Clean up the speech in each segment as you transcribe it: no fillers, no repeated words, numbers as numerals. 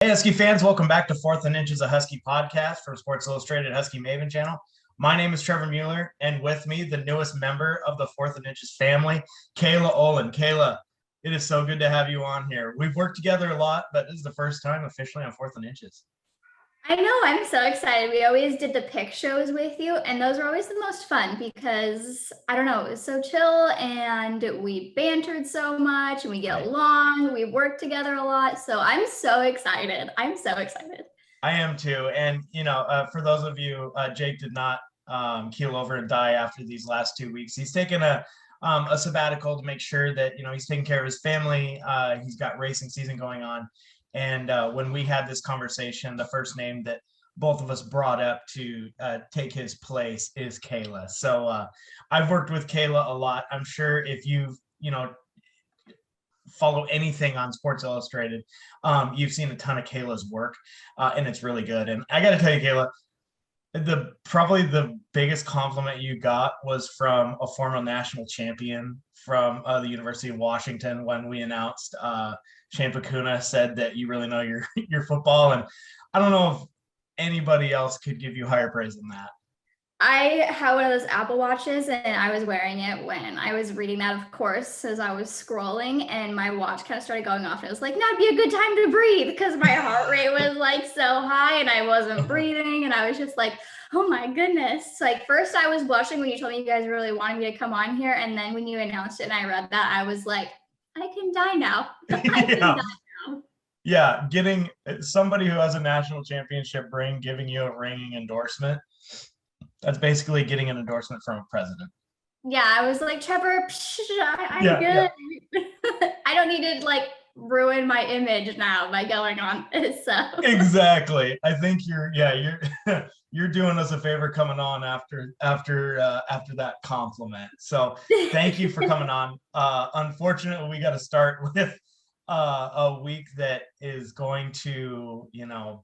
Hey, Husky fans, welcome back to Fourth and Inches, a Husky podcast from Sports Illustrated Husky Maven channel. My name is Trevor Mueller, and with me, the newest member of the Fourth and Inches family, Kaila Olin. Kaila, it is so good to have you on here. We've worked together a lot, but this is the first time officially on Fourth and Inches. I know, I'm so excited. We always did the pick shows with you, and those were always the most fun because I don't know, it was so chill and we bantered so much and we get along. We worked together a lot. So I'm so excited. I'm so excited. I am too. And, for those of you, Jake did not keel over and die after these last 2 weeks. He's taken a sabbatical to make sure that, he's taking care of his family. He's got racing season going on. And when we had this conversation, the first name that both of us brought up to take his place is Kaila. So I've worked with Kaila a lot. I'm sure if you've, follow anything on Sports Illustrated, you've seen a ton of Kaila's work, and it's really good. And I got to tell you, Kaila, probably the biggest compliment you got was from a former national champion from the University of Washington when we announced Shane Pacuna said that you really know your football. And I don't know if anybody else could give you higher praise than that. I had one of those Apple Watches and I was wearing it when I was reading that, of course, as I was scrolling, and my watch kind of started going off and it was like, now'd be a good time to breathe because my heart rate was like so high and I wasn't breathing. And I was just like, oh my goodness. Like first I was blushing when you told me you guys really wanted me to come on here. And then when you announced it and I read that, I was like, I can die now. I can die now. Yeah, getting somebody who has a national championship ring giving you a ringing endorsement. That's basically getting an endorsement from a president. Yeah, I was like, Trevor, I'm good. Yeah. I don't need to ruin my image now by going on. So exactly. I think you're you're doing us a favor coming on after that compliment. So thank you for coming on. Unfortunately, we got to start with a week that is going to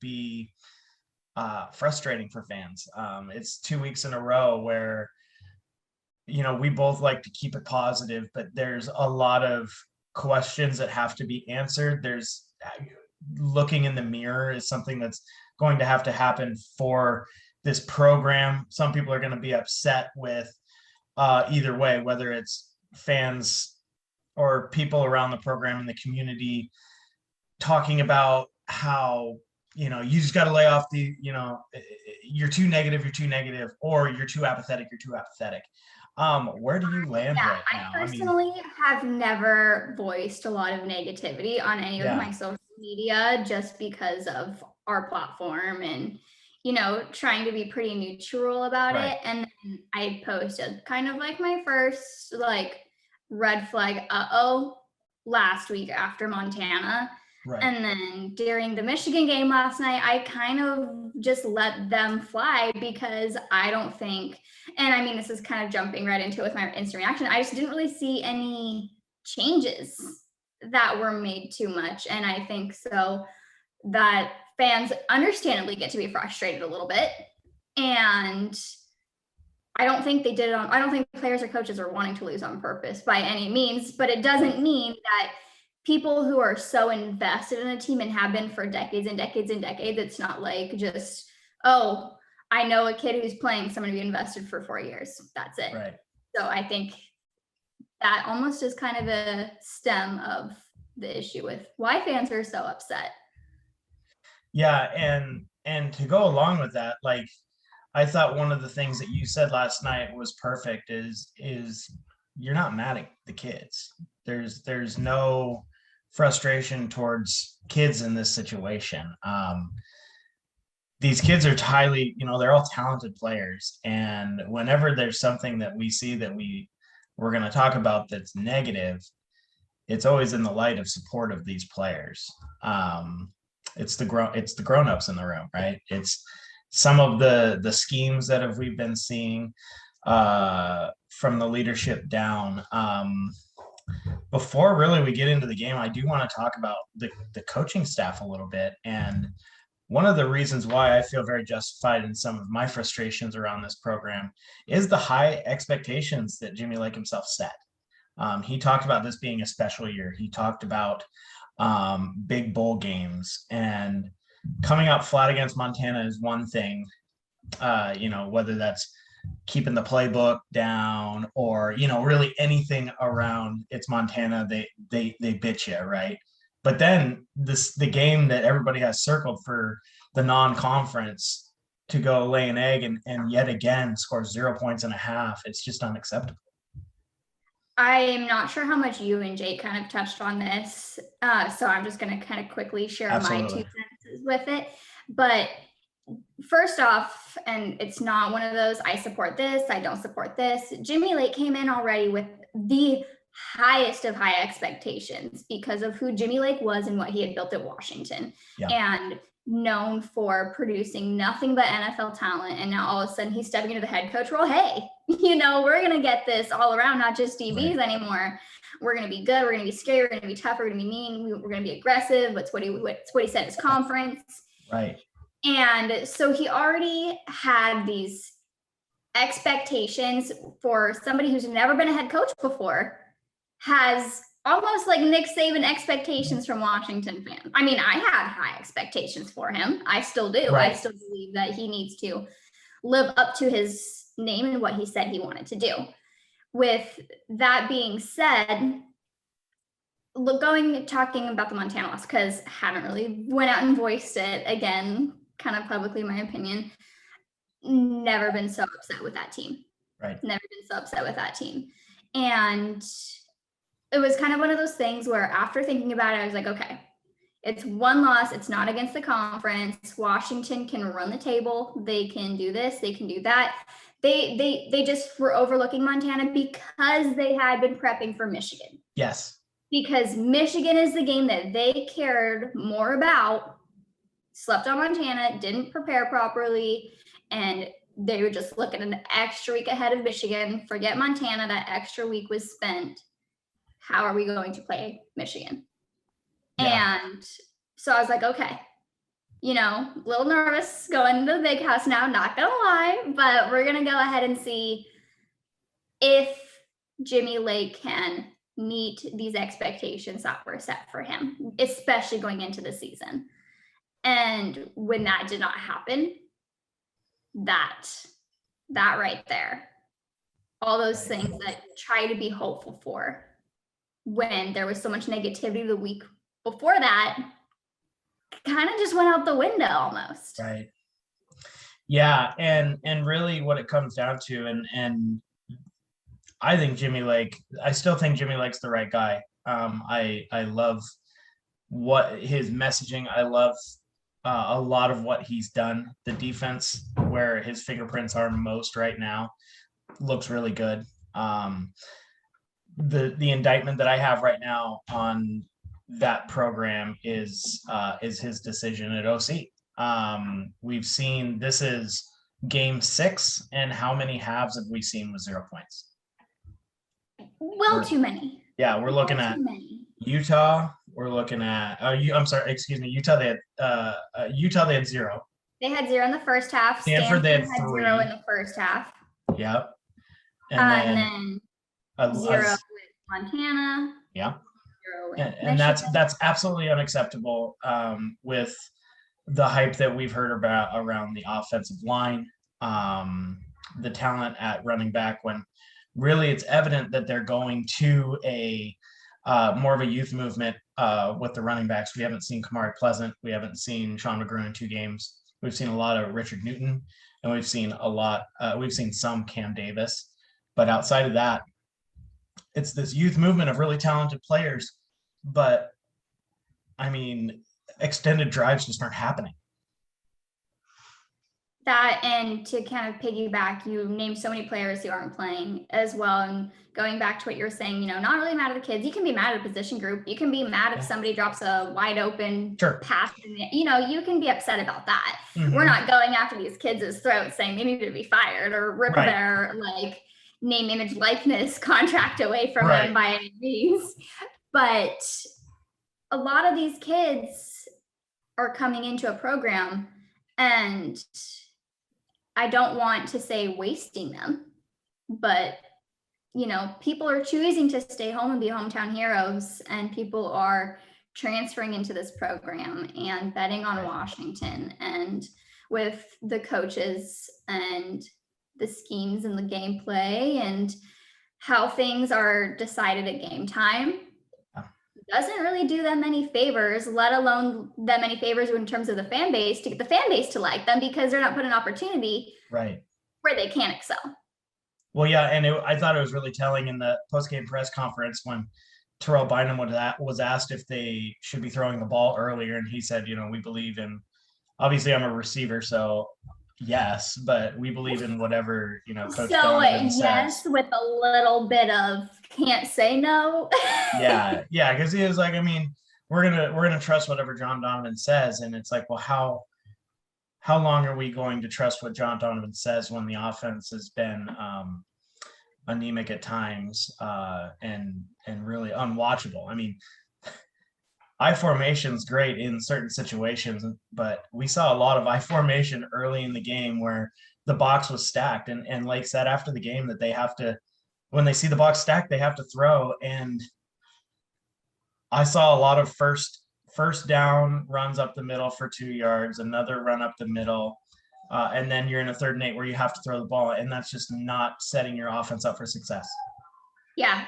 be frustrating for fans. It's 2 weeks in a row where we both like to keep it positive, but there's a lot of questions that have to be answered. There's looking in the mirror is something that's going to have to happen for this program. Some people are going to be upset with either way, whether it's fans or people around the program in the community talking about how you just got to lay off you're too negative, or you're too apathetic. Where do you land right now? I personally have never voiced a lot of negativity on any of my social media just because of our platform and, trying to be pretty neutral about it. And then I posted kind of like my first red flag, last week after Montana. Right. And then during the Michigan game last night, I kind of just let them fly because I don't think, and I mean, this is kind of jumping right into it with my instant reaction. I just didn't really see any changes that were made too much. And I think so that fans understandably get to be frustrated a little bit. And I don't think I don't think players or coaches are wanting to lose on purpose by any means, but it doesn't mean that people who are so invested in a team and have been for decades and decades and decades, it's not like just, oh, I know a kid who's playing, so I'm going to be invested for 4 years. That's it. Right. So I think that almost is kind of a stem of the issue with why fans are so upset. Yeah, and to go along with that, I thought one of the things that you said last night was perfect is you're not mad at the kids. There's no frustration towards kids in this situation. These kids are highly, they're all talented players. And whenever there's something that we see that we're going to talk about that's negative, it's always in the light of support of these players. It's the grown-ups in the room, right? It's some of the schemes that we've been seeing from the leadership down. Before really we get into the game, I do want to talk about the coaching staff a little bit. And one of the reasons why I feel very justified in some of my frustrations around this program is the high expectations that Jimmy Lake himself set. He talked about this being a special year. He talked about big bowl games, and coming out flat against Montana is one thing. Whether that's keeping the playbook down or, really anything around it's Montana, they bitch you, right? But then the game that everybody has circled for the non-conference to go lay an egg and yet again scores 0 points and a half. It's just unacceptable. I am not sure how much you and Jake kind of touched on this. So I'm just going to kind of quickly share my 2 sentences with it. But first off, and it's not one of those, I support this, I don't support this. Jimmy Lake came in already with the highest of high expectations because of who Jimmy Lake was and what he had built at Washington. Yeah. And known for producing nothing but NFL talent. And now all of a sudden he's stepping into the head coach role. Hey, we're going to get this all around, not just DBs anymore. We're going to be good. We're going to be scary. We're going to be tough. We're going to be mean. We're going to be aggressive. That's what he said at his conference. Right. And so he already had these expectations for somebody who's never been a head coach before, has almost like Nick Saban expectations from Washington fans. I mean, I had high expectations for him. I still do. Right. I still believe that he needs to live up to his name and what he said he wanted to do. With that being said, talking about the Montana loss, because I haven't really went out and voiced it again, kind of publicly, my opinion. Never been so upset with that team. Right. Never been so upset with that team. And it was kind of one of those things where after thinking about it, I was like, okay, it's one loss. It's not against the conference. Washington can run the table. They can do this. They can do that. They just were overlooking Montana because they had been prepping for Michigan. Yes. Because Michigan is the game that they cared more about, slept on Montana, didn't prepare properly, and they were just looking an extra week ahead of Michigan. Forget Montana, that extra week was spent. How are we going to play Michigan? Yeah. And so I was like, okay, a little nervous going to the big house now, not going to lie, but we're going to go ahead and see if Jimmy Lake can meet these expectations that were set for him, especially going into the season. And when that did not happen, that right there, all those things that try to be hopeful for, when there was so much negativity the week before that, kind of just went out the window almost. Right. Yeah. And really what it comes down to, and I think I still think Jimmy Lake's the right guy. I love what his messaging. I love a lot of what he's done. The defense, where his fingerprints are most right now, looks really good. The indictment that I have right now on that program is his decision at OC. We've seen, this is game 6, and how many halves have we seen with 0 points? Too many. Yeah, we're looking at Utah. We're looking at Utah. They had 0. They had 0 in the first half. Stanford they had 0 in the first half. Yep. And then 0 with Montana. Yeah. And that's absolutely unacceptable, with the hype that we've heard about around the offensive line, the talent at running back, when really it's evident that they're going to a more of a youth movement with the running backs. We haven't seen Kamari Pleasant. We haven't seen Sean McGrew in 2 games. We've seen a lot of Richard Newton, and we've seen some Cam Davis. But outside of that, it's this youth movement of really talented players. But, I mean, extended drives just aren't happening. That, and to kind of piggyback, you named so many players who aren't playing as well. And going back to what you're saying, not really mad at the kids. You can be mad at a position group. You can be mad if somebody drops a wide open pass. You can be upset about that. Mm-hmm. We're not going after these kids' throats saying they need to be fired or rip their name, image, likeness contract away from them by any means. But a lot of these kids are coming into a program, and I don't want to say wasting them, but, people are choosing to stay home and be hometown heroes, and people are transferring into this program and betting on Washington, and with the coaches and the schemes and the gameplay and how things are decided at game time, doesn't really do them any favors, let alone them any favors in terms of the fan base, to get the fan base to like them, because they're not put an opportunity right where they can excel. Well, yeah, and I thought it was really telling in the post-game press conference when Terrell Bynum was asked if they should be throwing the ball earlier, and he said, we believe in, obviously I'm a receiver, so yes, but we believe in whatever, Coach Donovan says. Yes, with a little bit of can't say no. yeah, because he was like, we're gonna trust whatever John Donovan says, and it's like, well, how long are we going to trust what John Donovan says when the offense has been anemic at times and really unwatchable? I formation's great in certain situations, but we saw a lot of I formation early in the game where the box was stacked, and Lake said after the game that they have to, when they see the box stacked, they have to throw. And I saw a lot of first down runs up the middle for 2 yards, another run up the middle, and then you're in a 3rd and 8 where you have to throw the ball, and that's just not setting your offense up for success. Yeah,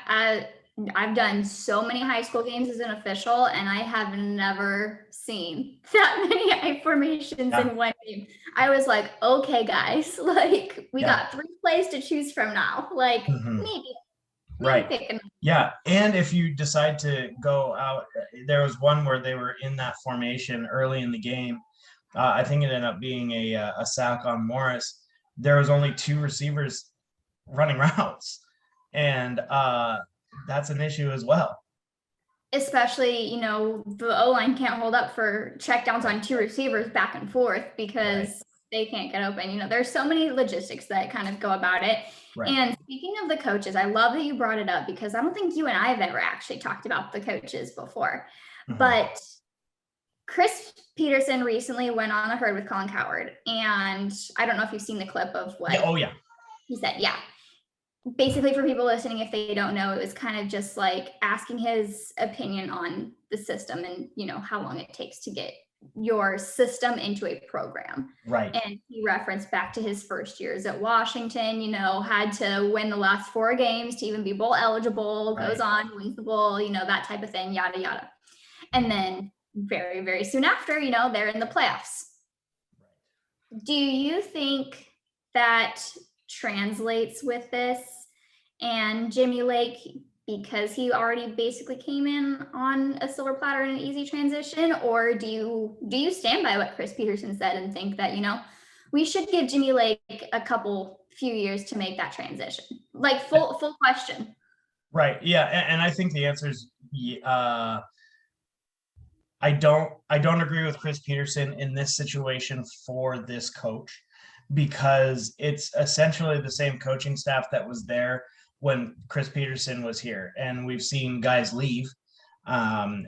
I've done so many high school games as an official, and I have never seen that many I formations in one game. I was like, okay, guys, like we got 3 plays to choose from now. Like maybe right. Yeah. And if you decide to go out, there was one where they were in that formation early in the game. I think it ended up being a sack on Morris. There was only 2 receivers running routes, and that's an issue as well. Especially, the O-line can't hold up for checkdowns on 2 receivers back and forth because they can't get open. There's so many logistics that kind of go about it. Right. And speaking of the coaches, I love that you brought it up, because I don't think you and I have ever actually talked about the coaches before. But Chris Peterson recently went on the herd with Colin Cowherd, and I don't know if you've seen the clip of what he said. Yeah. Basically, for people listening, if they don't know, it was kind of just like asking his opinion on the system and, how long it takes to get your system into a program. Right. And he referenced back to his first years at Washington, had to win the last 4 games to even be bowl eligible, goes on, wins the bowl, that type of thing, yada, yada. And then very, very soon after, they're in the playoffs. Do you think that translates with this and Jimmy Lake, because he already basically came in on a silver platter in an easy transition? Or do you stand by what Chris Peterson said and think that, we should give Jimmy Lake a few years to make that transition? Like full question. Right. Yeah. And I think the answer is, I don't agree with Chris Peterson in this situation for this coach, because it's essentially the same coaching staff that was there when Chris Peterson was here, and we've seen guys leave. But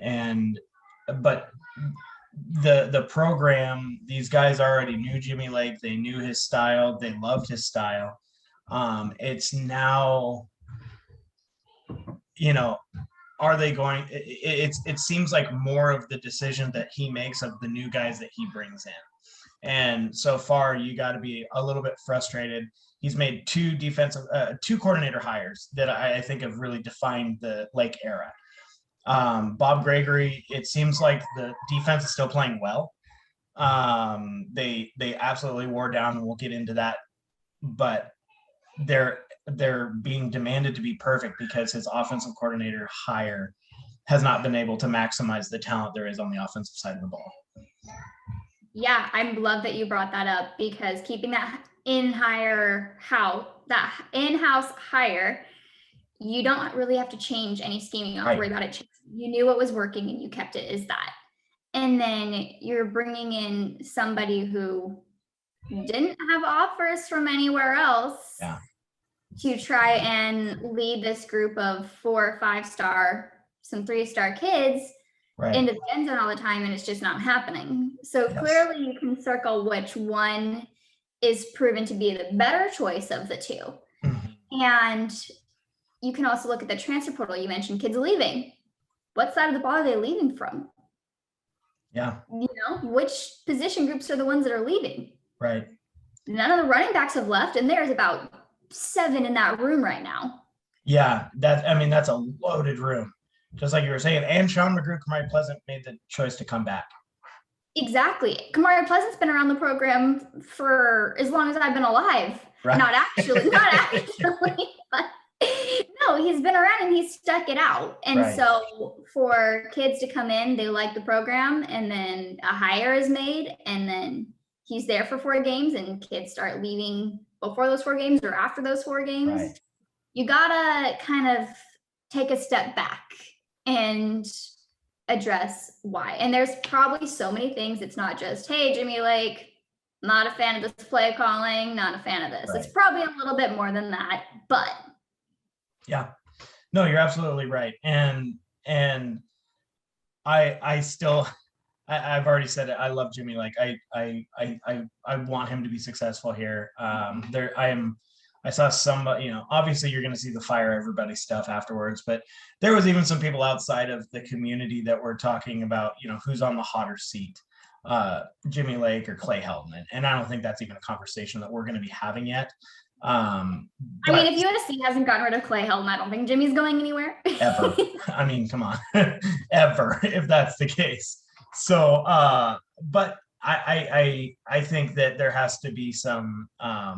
the program, these guys already knew Jimmy Lake. They knew his style. They loved his style. It's now, are they going? It seems like more of the decision that he makes of the new guys that he brings in. And so far, you got to be a little bit frustrated. He's made 2 coordinator hires that I think have really defined the Lake era. Bob Gregory, it seems like the defense is still playing well. They absolutely wore down, and we'll get into that. But they're being demanded to be perfect because his offensive coordinator hire has not been able to maximize the talent there is on the offensive side of the ball. Yeah, I love that you brought that up, because keeping that in-house hire, you don't really have to change any scheming. You don't have to worry about it. You knew what was working and you kept it as that. And then you're bringing in somebody who didn't have offers from anywhere else to try and lead this group of 4 or 5-star, some 3-star kids into the end zone all the time, and it's just not happening. So clearly you can circle which one is proven to be the better choice of the 2. And you can also look at the transfer portal. You mentioned kids leaving. what side of the ball are they leaving from? Yeah. Which position groups are the ones that are leaving? Right. None of the running backs have left, and there's about 7 in that room right now. Yeah, that's a loaded room. Just like you were saying, and Sean McGrew, Kamari Pleasant made the choice to come back. Exactly. Kamari Pleasant's been around the program for as long as I've been alive. Right. Not actually, but no, he's been around and he's stuck it out. And right. So for kids to come in, they like the program, and then a hire is made, and then he's there for 4 games, and kids start leaving before those 4 games or after those 4 games. Right. You gotta kind of take a step back and address why. And there's probably so many things. It's not just, hey, Jimmy Lake, not a fan of this play calling, not a fan of this. Right. It's probably a little bit more than that, but yeah, no, you're absolutely right. And I still, I've already said it. I love Jimmy Lake. I want him to be successful here. I saw somebody, obviously you're going to see the fire everybody stuff afterwards, but there was even some people outside of the community that were talking about, who's on the hotter seat, Jimmy Lake or Clay Helton. And I don't think that's even a conversation that we're going to be having yet. I mean, if USC hasn't gotten rid of Clay Helton, I don't think Jimmy's going anywhere. Ever. I mean, come on, ever, if that's the case. So, but I think that there has to be some, as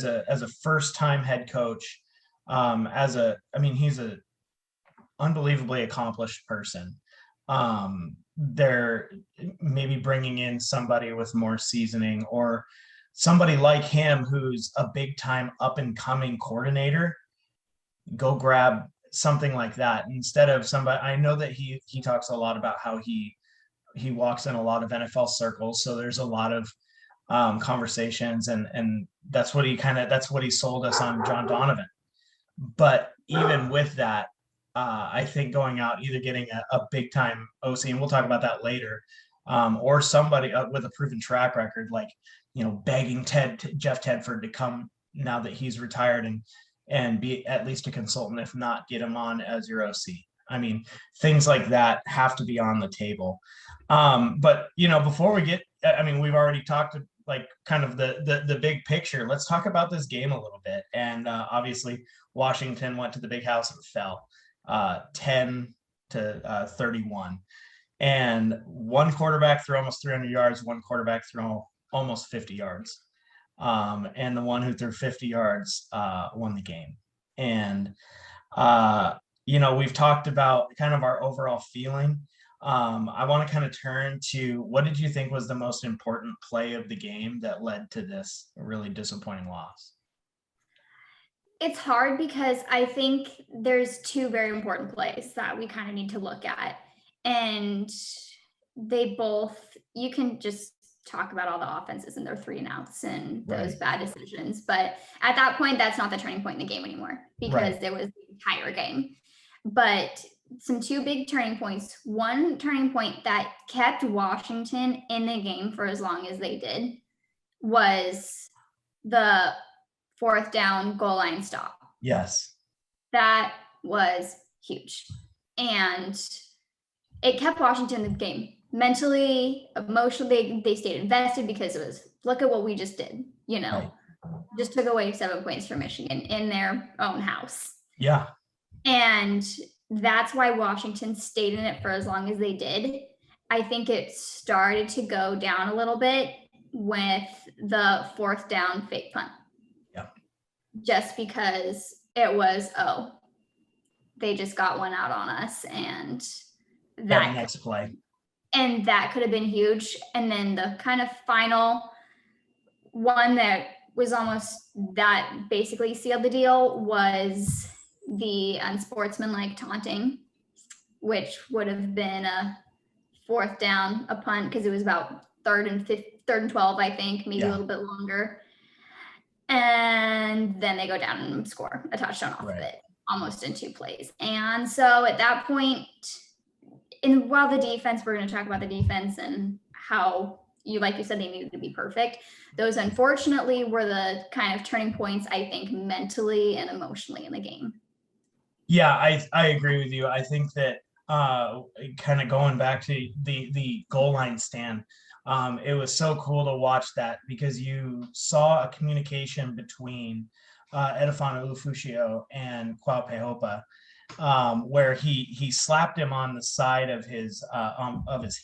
a first-time head coach, he's a unbelievably accomplished person. They're maybe bringing in somebody with more seasoning, or somebody like him who's a big-time up-and-coming coordinator. Go grab something like that instead of somebody. I know that he talks a lot about how he walks in a lot of NFL circles, so there's a lot of conversations, and that's what he sold us on John Donovan. But even with that, I think going out, either getting a big time OC, and we'll talk about that later, or somebody with a proven track record, like, begging Jeff Tedford to come now that he's retired and be at least a consultant, if not get him on as your OC. I mean, things like that have to be on the table. But before we get, we've already talked like kind of the big picture. Let's talk about this game a little bit. And obviously Washington went to the big house and fell 10-31. And one quarterback threw almost 300 yards, one quarterback threw almost 50 yards. And the one who threw 50 yards won the game. And, we've talked about kind of our overall feeling. I want to kind of turn to, what did you think was the most important play of the game that led to this really disappointing loss? It's hard because I think there's 2 very important plays that we kind of need to look at. And you can just talk about all the offenses and their 3 and outs and those bad decisions. But at that point, that's not the turning point in the game anymore, because there was the entire game. But some 2 big turning points. One turning point that kept Washington in the game for as long as they did was the 4th down goal line stop. Yes. That was huge. And it kept Washington in the game. Mentally, emotionally, they stayed invested, because it was, look at what we just did, just took away 7 points from Michigan in their own house. Yeah. And that's why Washington stayed in it for as long as they did. I think it started to go down a little bit with the 4th down fake punt. Yeah. Just because it was, they just got one out on us, and that next play. And that could have been huge. And then the kind of final one that was almost, that basically sealed the deal, was the unsportsmanlike taunting, which would have been a 4th down, a punt, because it was about 3rd and 12, I think, maybe a little bit longer. And then they go down and score a touchdown off of it, almost in 2 plays. And so at that point, while the defense, we're going to talk about the defense and how, like you said, they needed to be perfect. Those, unfortunately, were the kind of turning points, I think, mentally and emotionally in the game. Yeah, I agree with you. I think that kind of going back to the goal line stand, it was so cool to watch that because you saw a communication between Edifan Ulufushio and Kwao Pehopa, where he slapped him on the side of his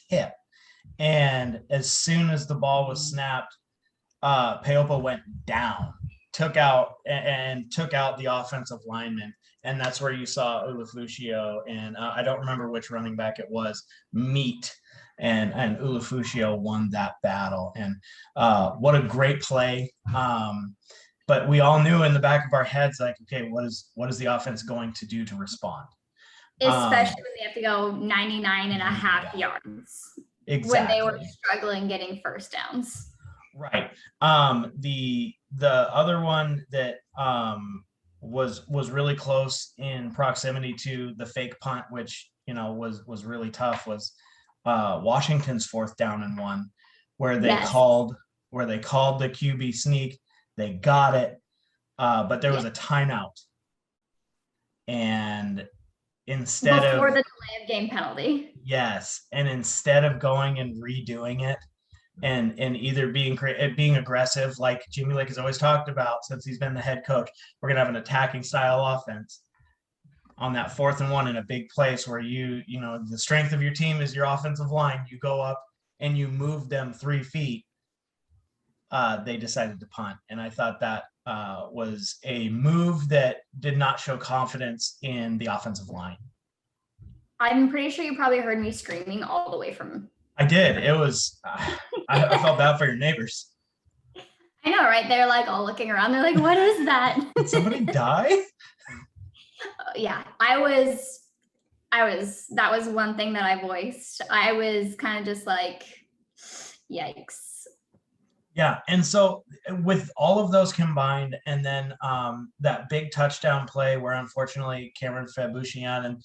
hip, and as soon as the ball was snapped, Peopa went down, took out the offensive lineman, and that's where you saw Ulufushio and I don't remember which running back it was meet, and Ulufushio won that battle. And what a great play! But we all knew in the back of our heads, like, okay, what is the offense going to do to respond? Especially when they have to go 99 and a half yards. Exactly. When they were struggling getting first downs. Right. The other one that was really close in proximity to the fake punt, which was really tough, was Washington's 4th down and 1, where they called the QB sneak. They got it, but there was a timeout, and instead before the delay of game penalty. Yes, and instead of going and redoing it, and either being aggressive, like Jimmy Lake has always talked about since he's been the head coach, we're gonna have an attacking style offense. On that 4th and 1 in a big place where the strength of your team is your offensive line, you go up and you move them 3 feet. They decided to punt, and I thought that was a move that did not show confidence in the offensive line. I'm pretty sure you probably heard me screaming all the way from. I did. It was, I felt bad for your neighbors. I know, right? They're like all looking around. They're like, what is that? Did somebody die? Yeah, that was one thing that I voiced. I was kind of just like, yikes. Yeah, and so with all of those combined, and then that big touchdown play where unfortunately Cameron Fabushian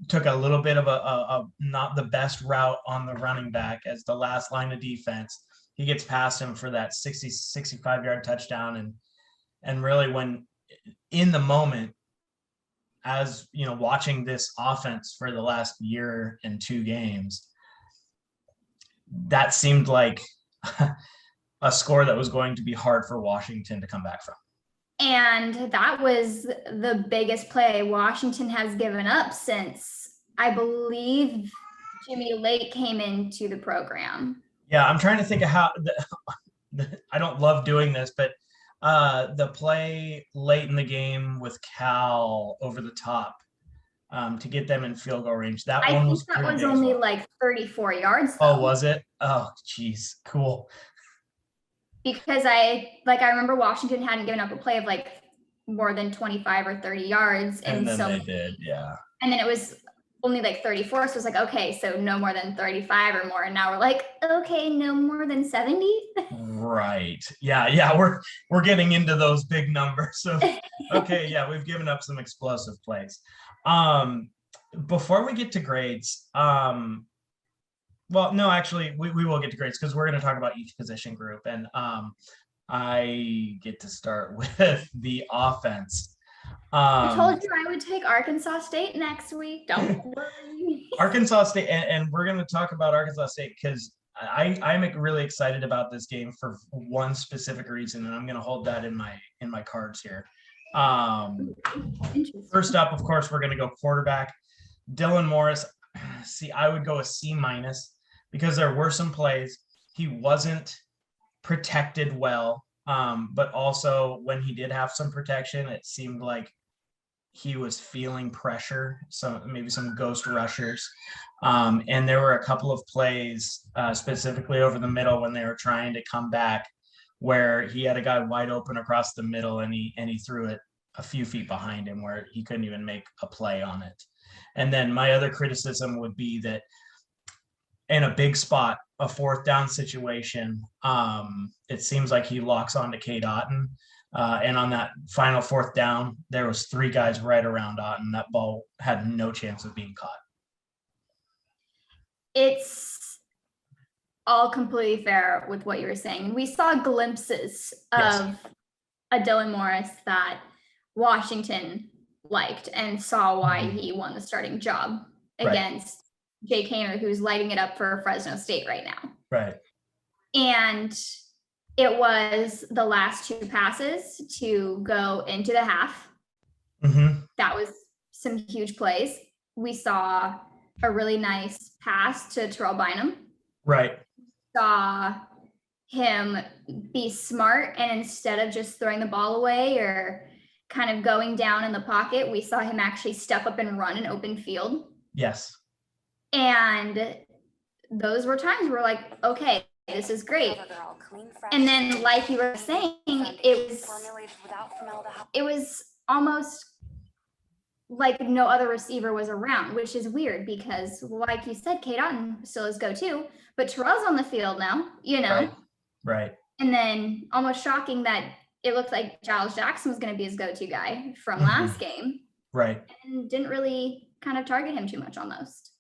took a little bit of a not the best route on the running back as the last line of defense. He gets past him for that 65-yard touchdown. And really, when in the moment, as watching this offense for the last year and 2 games, that seemed like a score that was going to be hard for Washington to come back from. And that was the biggest play Washington has given up since, I believe, Jimmy Lake came into the program. Yeah, I'm trying to think of how I don't love doing this, but the play late in the game with Cal over the top to get them in field goal range. That one was only like 34 yards. Though. Oh, was it? Oh, geez, cool. Because I remember Washington hadn't given up a play of like more than 25 or 30 yards. And then they did, yeah. And then it was only like 34. So it's like, okay, so no more than 35 or more. And now we're like, okay, no more than 70. Right. Yeah. We're getting into those big numbers. So, okay, yeah, we've given up some explosive plays. Before we get to grades, well, no, actually, we will get to grades because we're going to talk about each position group. And I get to start with the offense. I told you I would take Arkansas State next week. Don't worry. Arkansas State, and we're going to talk about Arkansas State because I'm really excited about this game for one specific reason, and I'm going to hold that in my cards here. First up, of course, we're going to go quarterback. Dylan Morris. See, I would go a C- because there were some plays. He wasn't protected well, but also when he did have some protection, it seemed like he was feeling pressure, so maybe some ghost rushers. And there were a couple of plays, specifically over the middle when they were trying to come back, where he had a guy wide open across the middle and he threw it a few feet behind him where he couldn't even make a play on it. And then my other criticism would be that in a big spot, a 4th down situation, it seems like he locks onto Cade Otton. And on that final 4th down, there was 3 guys right around Otton. That ball had no chance of being caught. It's all completely fair with what you were saying. We saw glimpses of a Dylan Morris that Washington liked and saw why he won the starting job against Jake Haener, who's lighting it up for Fresno State right now. Right. And it was the last 2 passes to go into the half. That was some huge plays. We saw a really nice pass to Terrell Bynum. Right. Saw him be smart, and instead of just throwing the ball away or kind of going down in the pocket, we saw him actually step up and run an open field. Yes. And those were times where like, okay, this is great. And then, like you were saying, it was almost like no other receiver was around, which is weird because, like you said, Cade Otton still is go-to, but Terrell's on the field now, you know? Right. And then almost shocking that it looked like Giles Jackson was going to be his go-to guy from last game. Right. And didn't really kind of target him too much almost.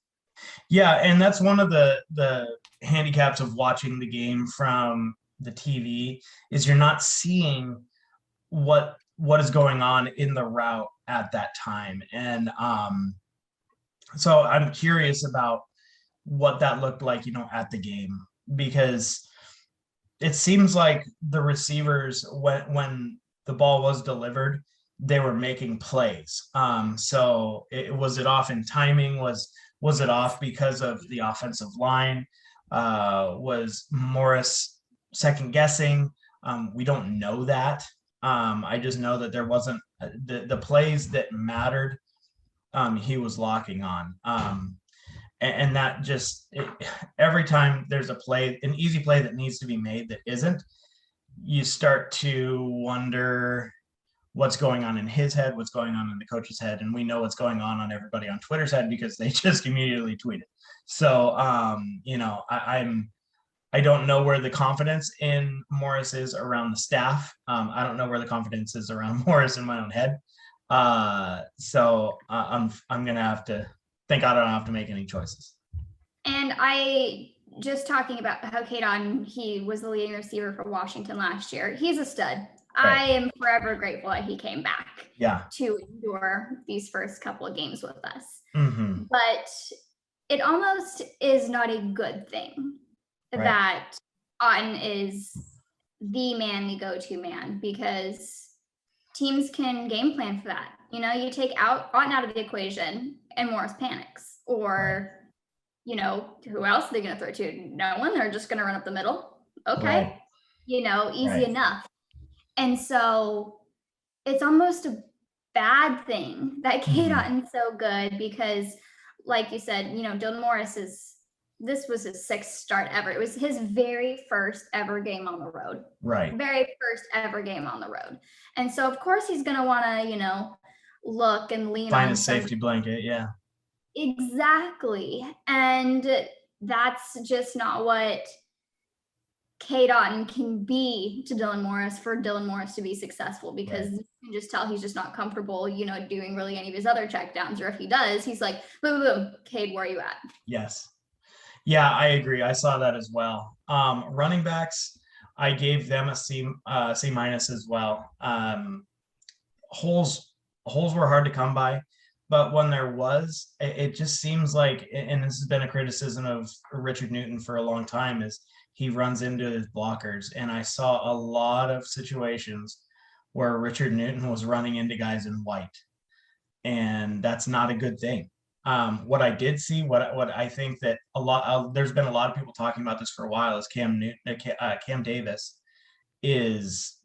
Yeah, and that's one of the handicaps of watching the game from the TV is you're not seeing what is going on in the route at that time. And so I'm curious about what that looked like, at the game, because it seems like the receivers, when the ball was delivered, they were making plays. So was it off in timing? Was it off because of the offensive line? Was Morris second guessing? We don't know that. I just know that there wasn't the plays that mattered. He was locking on. And that just every time there's an easy play that needs to be made that isn't, you start to wonder what's going on in his head, what's going on in the coach's head. And we know what's going on everybody on Twitter's head because they just immediately tweeted. So, I don't know where the confidence in Morris is around the staff. I don't know where the confidence is around Morris in my own head. So I'm going to have to think I don't have to make any choices. And I just talking about how Cade Otton, he was the leading receiver for Washington last year. He's a stud. Right. I am forever grateful that he came back to endure these first couple of games with us. But it almost is not a good thing that Otton is the man, the go-to man, because teams can game plan for that. You take Otton out of the equation and Morris panics, or who else are they going to throw to? No one. They're just going to run up the middle. Okay. Easy enough. And so it's almost a bad thing that Cade Otton's so good because, like you said, Dylan Morris this was his 6th start ever. It was his very first ever game on the road. Right. Very first ever game on the road. And so, of course, he's going to want to, look and lean on. Find a safety blanket, yeah. Exactly. And that's just not what Cade Otton can be to Dylan Morris for Dylan Morris to be successful, because you can just tell he's just not comfortable, doing really any of his other checkdowns, or if he does, he's like, boom, boom, Cade, where are you at? Yes. Yeah, I agree. I saw that as well. Running backs, I gave them a C minus as well. Holes were hard to come by, but when there was, it just seems like, and this has been a criticism of Richard Newton for a long time, is he runs into his blockers. And I saw a lot of situations where Richard Newton was running into guys in white, and that's not a good thing. What I did see, what I think that there's been a lot of people talking about this for a while, is Cam Davis is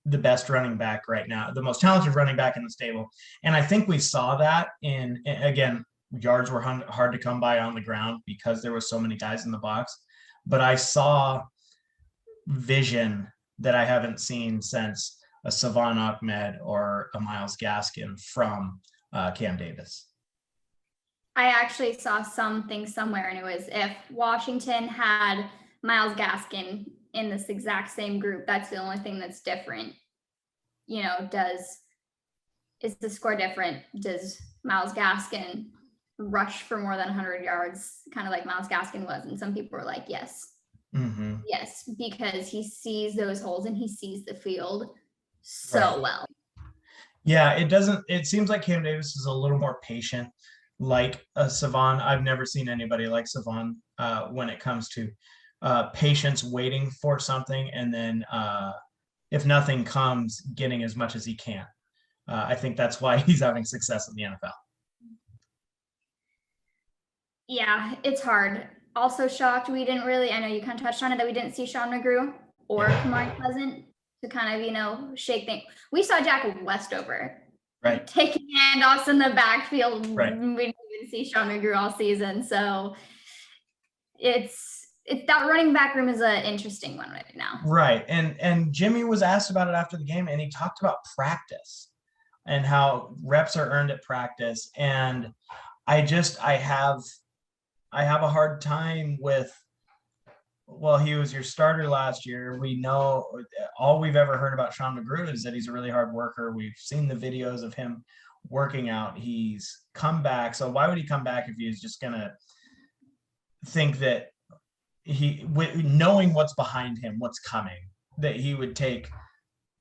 the best running back right now, the most talented running back in the stable. And I think we saw that again, yards were hard to come by on the ground because there was so many guys in the box. But I saw vision that I haven't seen since a Savon Ahmed or a Myles Gaskin from Cam Davis. I actually saw something somewhere, and it was if Washington had Myles Gaskin in this exact same group, that's the only thing that's different. Is the score different? Does Myles Gaskin rush for more than 100 yards, kind of like Myles Gaskin was? And some people were like, yes. Yes, because he sees those holes and he sees the field so well. Yeah, it seems like Cam Davis is a little more patient, like Savon. I've never seen anybody like Savon when it comes to patience, waiting for something, and then if nothing comes, getting as much as he can. I think that's why he's having success in the NFL. Yeah, it's hard. Also shocked we didn't really, I know you kind of touched on it, that we didn't see Sean McGrew or Kamari Pleasant to kind of, shake things. We saw Jack Westover taking handoffs in the backfield. Right. We didn't even see Sean McGrew all season. So it's that running back room is an interesting one right now. Right. And Jimmy was asked about it after the game, and he talked about practice and how reps are earned at practice. And I have a hard time with, well, he was your starter last year. We know all we've ever heard about Sean McGrew is that he's a really hard worker. We've seen the videos of him working out. He's come back. So why would he come back if he was just going to think that knowing what's behind him, what's coming, that he would take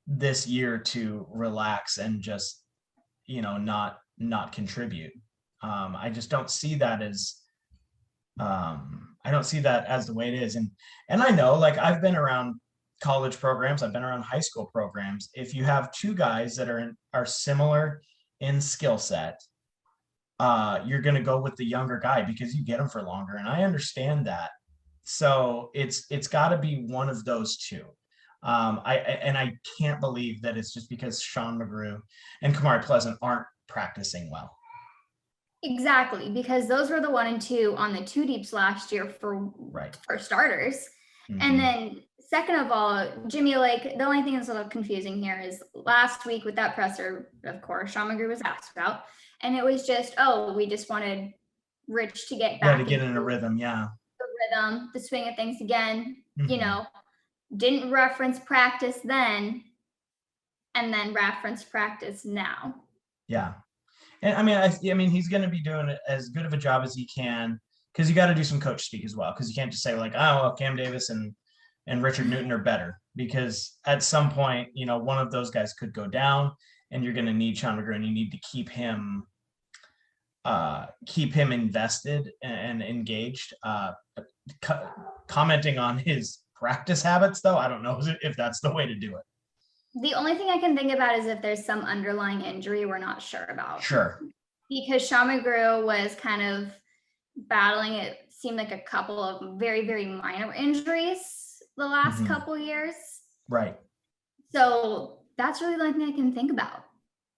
this year to relax and just, not contribute. I just don't see that as, I don't see that as the way it is. And I know, like, I've been around college programs, I've been around high school programs. If you have two guys that are similar in skill set, you're going to go with the younger guy because you get him for longer. And I understand that. So it's got to be one of those two. I can't believe that it's just because Sean McGrew and Kamari Pleasant aren't practicing well. Exactly, because those were the 1 and 2 on the 2 deeps last year for starters. Mm-hmm. And then second of all, Jimmy, like, the only thing that's a little confusing here is last week with that presser, of course, Sean McGrew was asked about, and it was just, we just wanted Rich to get back. To get in a rhythm, the rhythm, the swing of things again, mm-hmm. Didn't reference practice then, and then reference practice now. Yeah. And I mean, he's going to be doing as good of a job as he can, because you got to do some coach speak as well. Because you can't just say like, oh, well, Cam Davis and Richard Newton are better, because at some point, one of those guys could go down, and you're going to need Sean McGrew, and you need to keep him invested and engaged. Commenting on his practice habits, though, I don't know if that's the way to do it. The only thing I can think about is if there's some underlying injury we're not sure about. Sure. Because Sean McGrew was kind of battling, it seemed like a couple of very, very minor injuries the last mm-hmm. couple years. Right. So that's really the only thing I can think about.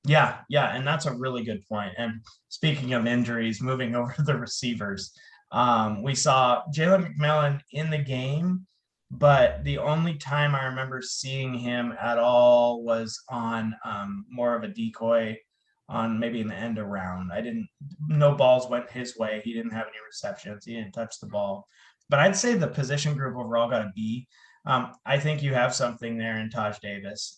Yeah. And that's a really good point. And speaking of injuries, moving over to the receivers, we saw Jalen McMillan in the game, but the only time I remember seeing him at all was on more of a decoy on maybe in the end around. No balls went his way. He didn't have any receptions. He didn't touch the ball. But I'd say the position group overall got a B. I think you have something there in Taj Davis.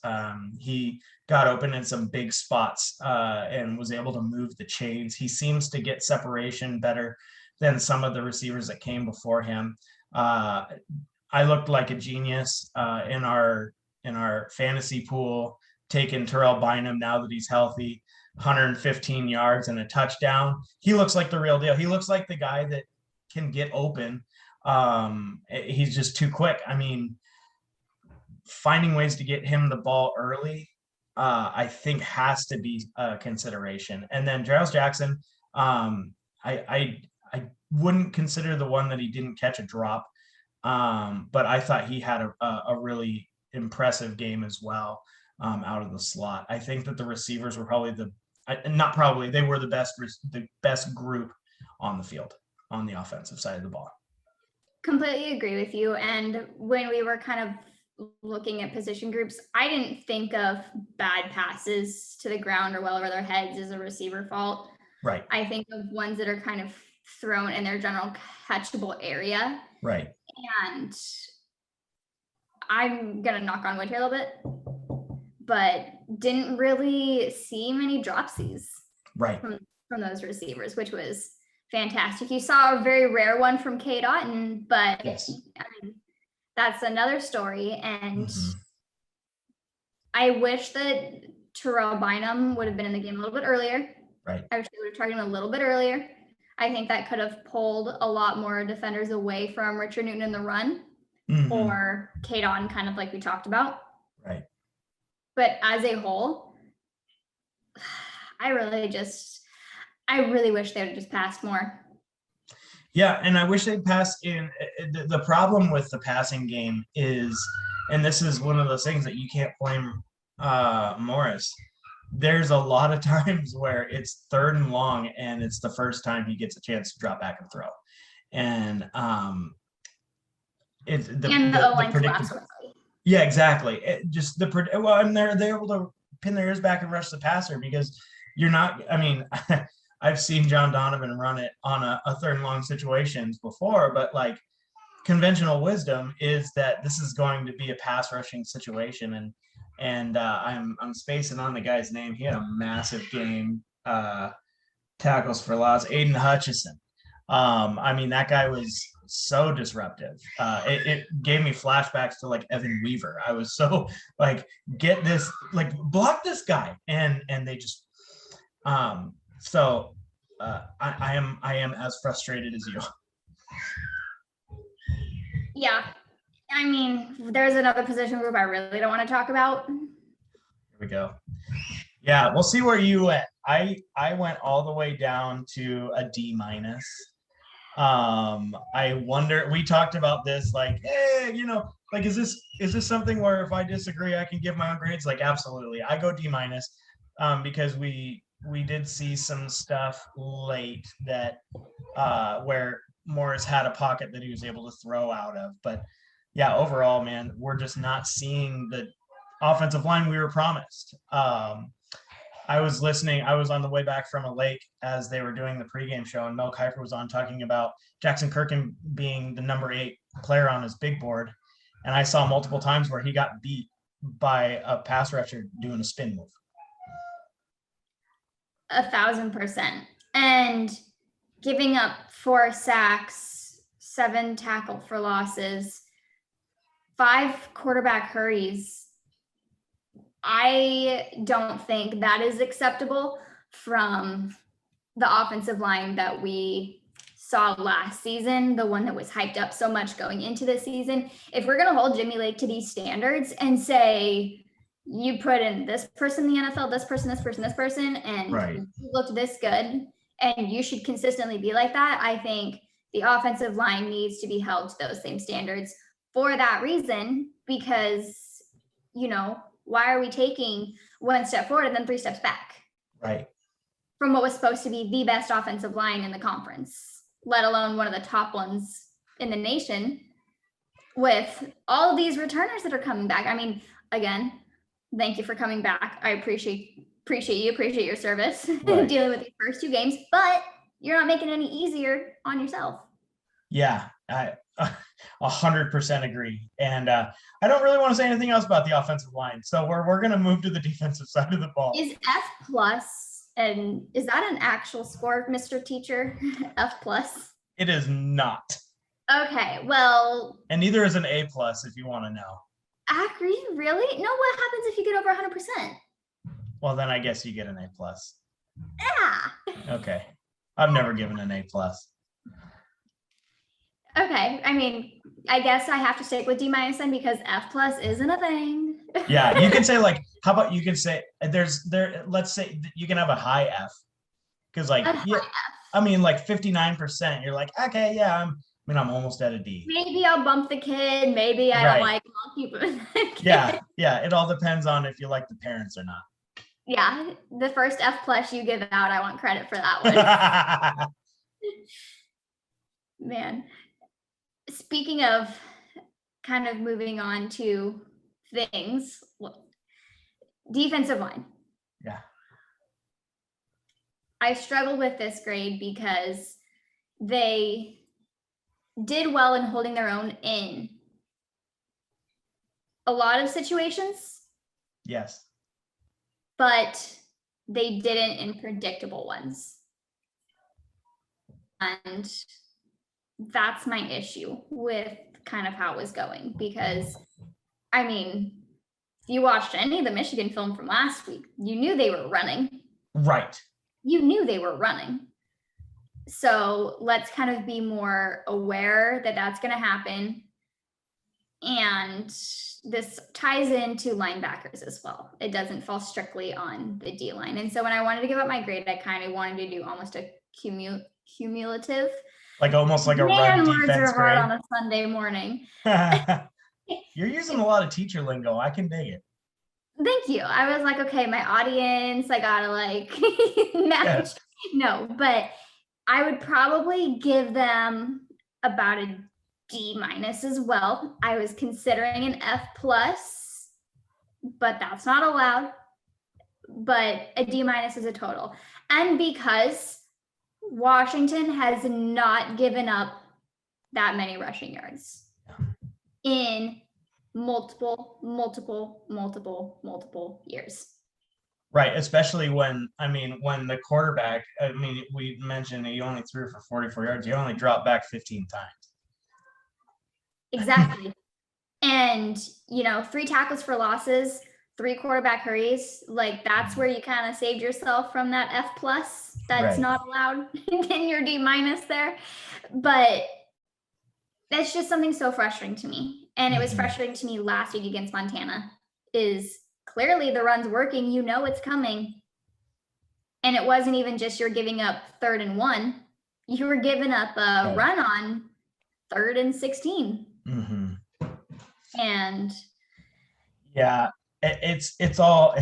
He got open in some big spots and was able to move the chains. He seems to get separation better than some of the receivers that came before him. I looked like a genius in our fantasy pool, taking Terrell Bynum now that he's healthy, 115 yards and a touchdown. He looks like the real deal. He looks like the guy that can get open. He's just too quick. I mean, finding ways to get him the ball early, I think has to be a consideration. And then Giles Jackson, I wouldn't consider the one that he didn't catch a drop. But I thought he had a really impressive game as well out of the slot. I think that the receivers were probably they were the best group on the field on the offensive side of the ball. Completely agree with you. And when we were kind of looking at position groups, I didn't think of bad passes to the ground or well over their heads as a receiver fault. Right. I think of ones that are kind of thrown in their general catchable area. Right. And I'm going to knock on wood here a little bit, but didn't really see many dropsies from those receivers, which was fantastic. You saw a very rare one from Cade Otton, but yes. I mean, that's another story. And mm-hmm. I wish that Terrell Bynum would have been in the game a little bit earlier. Right. I wish they would have targeted him a little bit earlier. I think that could have pulled a lot more defenders away from Richard Newton in the run, or Kadon, kind of like we talked about. Right. But as a whole, I really wish they would have just passed more. Yeah, and I wish they'd pass in. The problem with the passing game is, and this is one of those things that you can't blame Morris. There's a lot of times where it's 3rd and long, and it's the first time he gets a chance to drop back and throw, and it's the predictable. Yeah, exactly. And they're able to pin their ears back and rush the passer because you're not. I mean, I've seen John Donovan run it on a 3rd and long situations before, but like conventional wisdom is that this is going to be a pass rushing situation, and I'm spacing on the guy's name. He had a massive game, tackles for loss. Aiden Hutchison. I mean, that guy was so disruptive. It gave me flashbacks to like Evan Weaver. I was so like, get this, like block this guy, and they just. So I am as frustrated as you. Yeah. I mean, there's another position group I really don't want to talk about. Here we go. Yeah, we'll see where you went. I went all the way down to a D-. I wonder, we talked about this, like, hey, like, is this something where if I disagree, I can give my own grades? Like, absolutely. I go D-, because we did see some stuff late that where Morris had a pocket that he was able to throw out of. But yeah, overall, man, we're just not seeing the offensive line we were promised. I was listening. I was on the way back from a lake as they were doing the pregame show, and Mel Kiper was on talking about Jackson Kirkin being the number 8 player on his big board. And I saw multiple times where he got beat by a pass rusher doing a spin move. 1,000%. And giving up 4 sacks, 7 tackle for losses, 5 quarterback hurries. I don't think that is acceptable from the offensive line that we saw last season, the one that was hyped up so much going into the season. If we're going to hold Jimmy Lake to these standards and say, you put in this person in the NFL, this person, and right, you looked this good, and you should consistently be like that, I think the offensive line needs to be held to those same standards for that reason, because, why are we taking 1 step forward and then 3 steps back? Right. From what was supposed to be the best offensive line in the conference, let alone one of the top ones in the nation, with all of these returners that are coming back. I mean, again, thank you for coming back. I appreciate your service right. dealing with the first 2 games, but you're not making it any easier on yourself. Yeah, I 100% agree. And I don't really want to say anything else about the offensive line. So we're going to move to the defensive side of the ball. Is F+, and is that an actual score, Mr. Teacher? F+? It is not. Okay, well. And neither is an A+ if you want to know. Agree? Really? No, what happens if you get over 100%? Well, then I guess you get an A+. Yeah. Okay. I've never given an A+. Okay. I mean, I guess I have to stick with D- then, because F+ isn't a thing. Yeah, you can say, like, how about you can say let's say you can have a high F. Because like, yeah, I mean, like 59%, you're like, okay, yeah, I'm almost at a D. Maybe I'll bump the kid. Maybe I don't like him. I'll keep him. Yeah. It all depends on if you like the parents or not. Yeah, the first F+ you give out, I want credit for that one. Man, speaking of kind of moving on to things, defensive line. Yeah. I struggled with this grade because they did well in holding their own in a lot of situations. Yes. But they didn't in predictable ones. And that's my issue with kind of how it was going, because, I mean, If you watched any of the Michigan film from last week, you knew they were running. Right. You knew they were running. So let's kind of be more aware that that's going to happen. And this ties into linebackers as well. It doesn't fall strictly on the D line. And so when I wanted to give up my grade, I kind of wanted to do almost a cumulative. Like almost like a run defense words are hard grade. on a Sunday morning. You're using a lot of teacher lingo. I can dig it. Thank you. I was like, okay, my audience, I gotta like match. Yeah. No, but I would probably give them about a D- as well. I was considering an F+, but that's not allowed. But a D- is a total. And because Washington has not given up that many rushing yards in multiple years. Right, especially when the quarterback, we mentioned he only threw for 44 yards. He only dropped back 15 times. Exactly. And, 3 tackles for losses, 3 quarterback hurries, like that's where you kind of saved yourself from that F+. That's right. Not allowed in your D- there. But that's just something so frustrating to me. And it was frustrating to me last week against Montana, is clearly the run's working, it's coming. And it wasn't even just you're giving up 3rd and 1. You were giving up a run on 3rd and 16. And yeah, it's all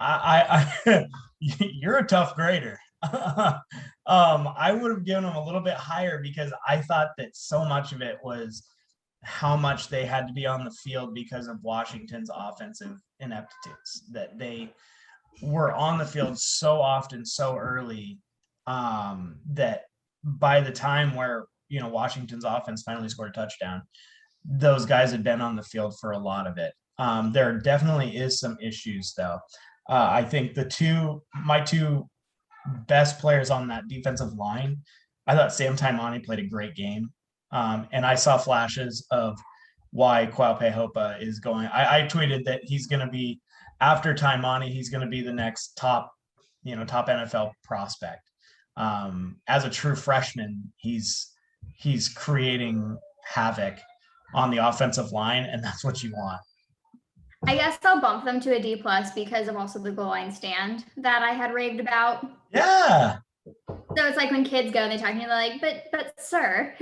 I you're a tough grader. I would have given them a little bit higher because I thought that so much of it was how much they had to be on the field because of Washington's offensive ineptitudes, that they were on the field so often, so early, that by the time where, Washington's offense finally scored a touchdown, those guys had been on the field for a lot of it. There definitely is some issues though. I think my two best players on that defensive line, I thought Sam Taimani played a great game. And I saw flashes of why Quaupe Hopa is going. I tweeted that he's going to be, after Taimani, he's going to be the next top NFL prospect. As a true freshman, he's creating havoc on the offensive line, and that's what you want. I guess I'll bump them to a D+ because of also the goal line stand that I had raved about. Yeah. So it's like when kids go and they talk to me, they're like, but sir,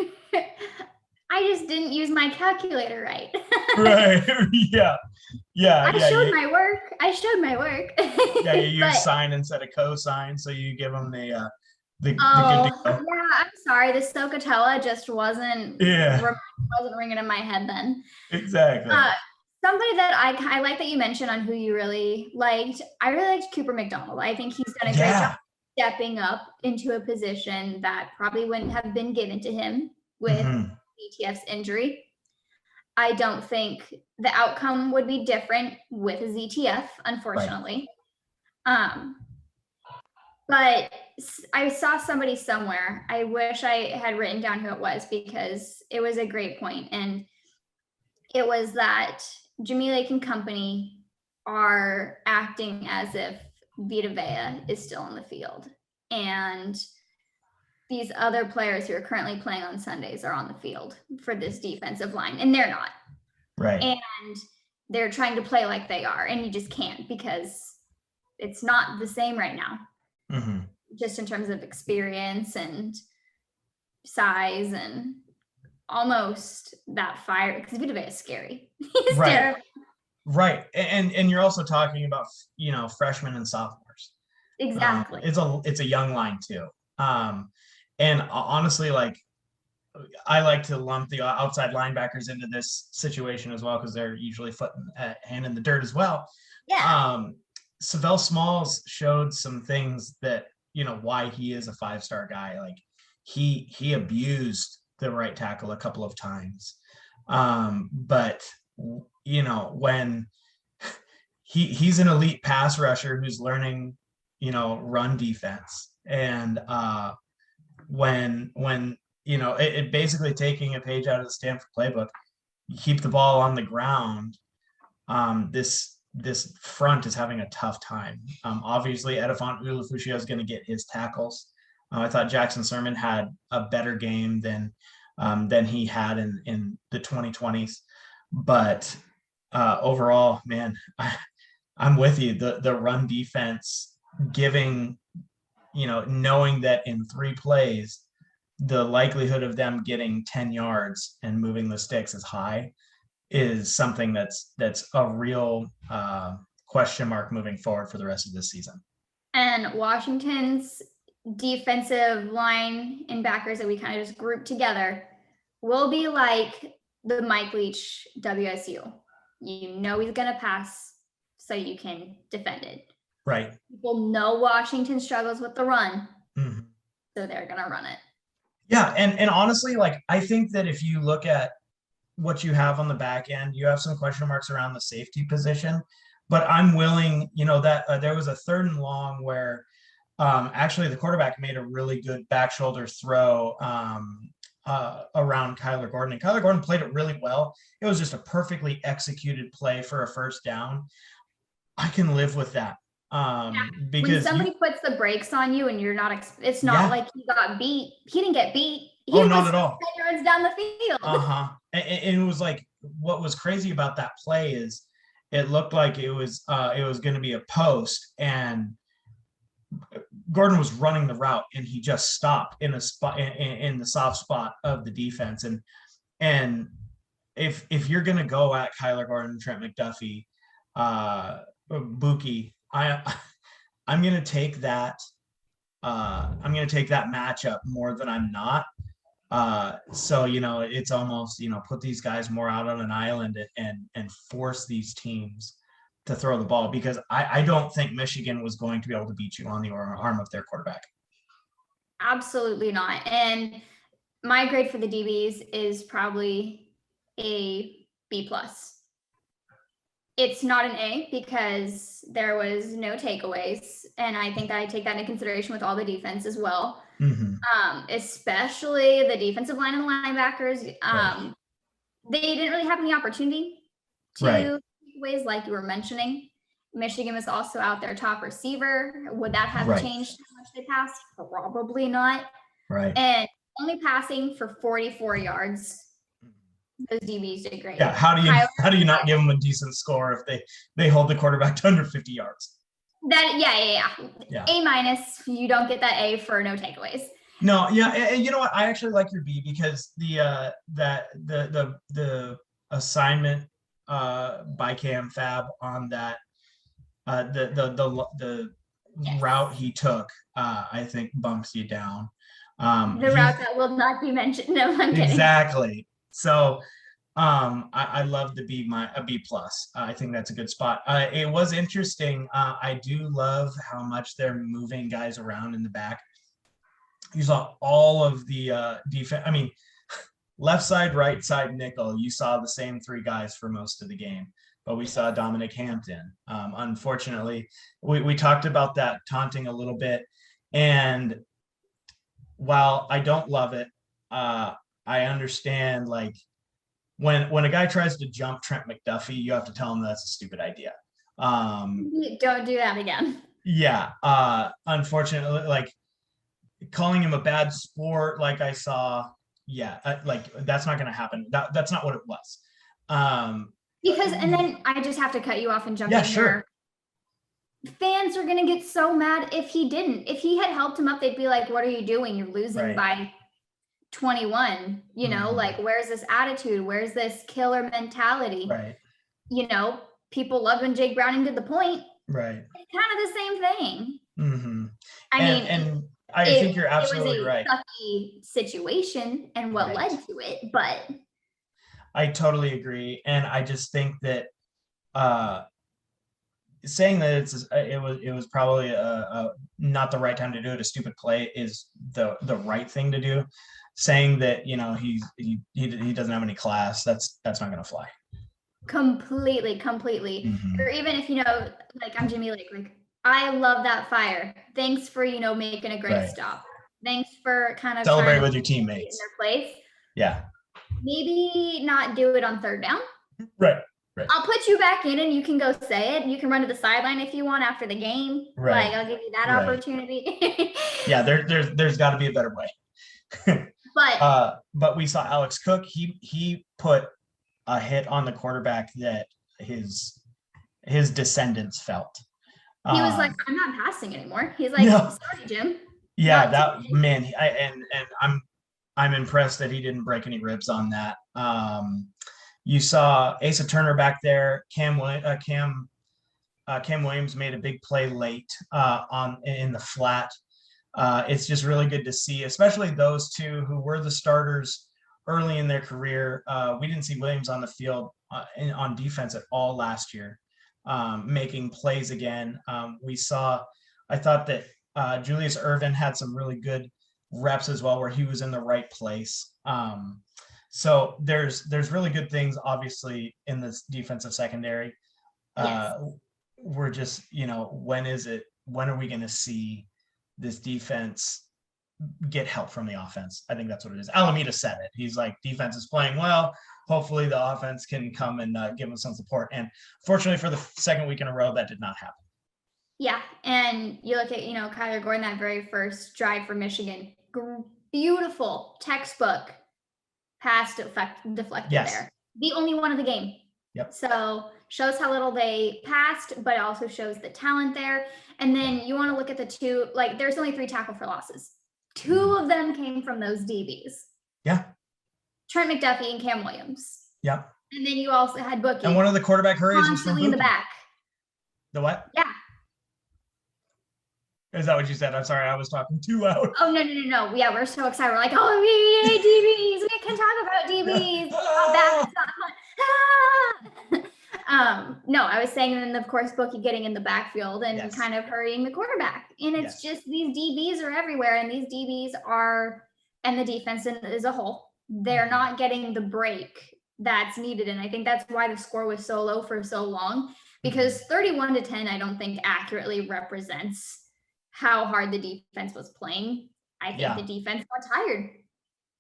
I just didn't use my calculator right. Right. Yeah. I showed my work. Yeah, you use sine instead of cosine, so you give them the good deal. Yeah, I'm sorry. The Socatella just wasn't ringing in my head then. Exactly. Somebody that I like that you mentioned on who you really liked. I really liked Cooper McDonald. I think he's done a great job stepping up into a position that probably wouldn't have been given to him with ZTF's injury. I don't think the outcome would be different with a ZTF, unfortunately. Right. But I saw somebody somewhere. I wish I had written down who it was because it was a great point. And it was that Jimmy Lake and company are acting as if Vita Vea is still on the field. And these other players who are currently playing on Sundays are on the field for this defensive line, and they're not. Right. And they're trying to play like they are, and you just can't because it's not the same right now. Just in terms of experience and size and almost that fire, because Vita Vea is scary. He's terrible. Right. And you're also talking about, freshmen and sophomores. Exactly. It's a young line too. And honestly, I like to lump the outside linebackers into this situation as well, because they're usually hand in the dirt as well. Yeah. Savell Smalls showed some things that, why he is a 5-star guy. Like he abused the right tackle a couple of times. But when he's an elite pass rusher who's learning, run defense, and when it basically taking a page out of the Stanford playbook, you keep the ball on the ground, this front is having a tough time. Obviously, Edifont Ulufushio is going to get his tackles. I thought Jackson Sermon had a better game than he had in the 2020s, but overall, man, I'm with you. The run defense giving, knowing that in 3 plays, the likelihood of them getting 10 yards and moving the sticks is high is something that's a real question mark moving forward for the rest of this season. And Washington's defensive line and backers that we kind of just grouped together will be like the Mike Leach WSU. You know he's going to pass, so you can defend it. Right. People know Washington struggles with the run, so they're going to run it. Yeah, and honestly, like, I think that if you look at what you have on the back end, you have some question marks around the safety position, but I'm willing, that there was a 3rd and long where actually the quarterback made a really good back shoulder throw around Kyler Gordon, and Kyler Gordon played it really well. It was just a perfectly executed play for a first down. I can live with that. Because when somebody puts the brakes on you and you're not, it's not like he got beat. He didn't get beat. He was not at all. 10 yards down the field. And it was like, what was crazy about that play is it looked like it was going to be a post, and Gordon was running the route and he just stopped in a spot in the soft spot of the defense. And if you're going to go at Kyler Gordon, Trent McDuffie, Buki, I'm going to take that. I'm going to take that matchup more than I'm not. So, it's almost, put these guys more out on an island and force these teams to throw the ball, because I don't think Michigan was going to be able to beat you on the arm of their quarterback. Absolutely not. And my grade for the DBs is probably a B+. It's not an A because there was no takeaways. And I think I take that into consideration with all the defense as well. Especially the defensive line and the linebackers. They didn't really have any opportunity to takeaways like you were mentioning. Michigan was also out their top receiver. Would that have changed how much they passed? Probably not. And only passing for 44 yards. Those DBs did great. Yeah, how do you not give them a decent score if they hold the quarterback to under 50 yards? Yeah. A-. You don't get that A for no takeaways. No, yeah, and you know what? I actually like your B because the assignment by Cam Fab on that the route he took, I think bumps you down. The route that will not be mentioned. No, I'm kidding. Exactly. So I love the B+. I think that's a good spot. It was interesting. I do love how much they're moving guys around in the back. You saw all of the defense. I mean, left side, right side, nickel. You saw the same 3 guys for most of the game, but we saw Dominic Hampton. Unfortunately, we talked about that taunting a little bit, and while I don't love it, I understand, like, when a guy tries to jump Trent McDuffie, you have to tell him that's a stupid idea. Don't do that again. Yeah. Unfortunately, like, calling him a bad sport, like I saw, like, that's not going to happen. That's not what it was. Because, and then I just have to cut you off and jump in sure. Here. Fans are going to get so mad if he didn't. If he had helped him up, they'd be like, what are you doing? You're losing by 21, like, where's this attitude? Where's this killer mentality? People love when Jake Browning did the point. It's kind of the same thing. I think you're absolutely right. It was a sucky situation and what led to it, but I totally agree. And I just think that saying that it was probably not the right time to do it, a stupid play, is the right thing to do. Saying that he doesn't have any class, that's not going to fly. Completely. Or even if like, I'm Jimmy Lake, like, I love that fire. Thanks for making a great stop. Thanks for kind of celebrate with your teammates in their place. Yeah. Maybe not do it on 3rd down. Right. I'll put get you back in and you can go say it. You can run to the sideline if you want after the game. Right. Like, I'll give you that opportunity. Yeah, there's got to be a better way. But we saw Alex Cook. He put a hit on the quarterback that his descendants felt. He was like, I'm not passing anymore. He's like, no. Sorry, Jim. Yeah, that man. And I'm impressed that he didn't break any ribs on that. You saw Asa Turner back there. Cam Williams made a big play late in the flat. It's just really good to see, especially those two who were the starters early in their career. We didn't see Williams on the field on defense at all last year, making plays again. I thought that Julius Ervin had some really good reps as well, where he was in the right place. So there's really good things, obviously, in this defensive secondary. Yes. We're just, when are we going to see this defense get help from the offense? I think that's what it is. Alameda said it. He's like, defense is playing well. Hopefully the offense can come and give them some support. And fortunately, for the second week in a row, that did not happen. Yeah. And you look at, Kyler Gordon, that very first drive for Michigan, beautiful textbook pass deflected there. The only one of the game. Yep. So shows how little they passed, but also shows the talent there. And then you want to look at the two, like there's only 3 tackle for losses. 2 of them came from those DBs. Yeah. Trent McDuffie and Cam Williams. Yep. And then you also had Bookie. And one of the quarterback hurries was from Bookie. In the back. The what? Yeah. Is that what you said? I'm sorry, I was talking too loud. Oh, no. Yeah, we're so excited. We're like, oh, we need DBs. We can talk about DBs. No, I was saying, and then of course, Bookie getting in the backfield and kind of hurrying the quarterback. And it's just these DBs are everywhere, and these DBs are, and the defense as a whole, they're not getting the break that's needed. And I think that's why the score was so low for so long, because 31-10, I don't think accurately represents how hard the defense was playing. I think the defense got tired.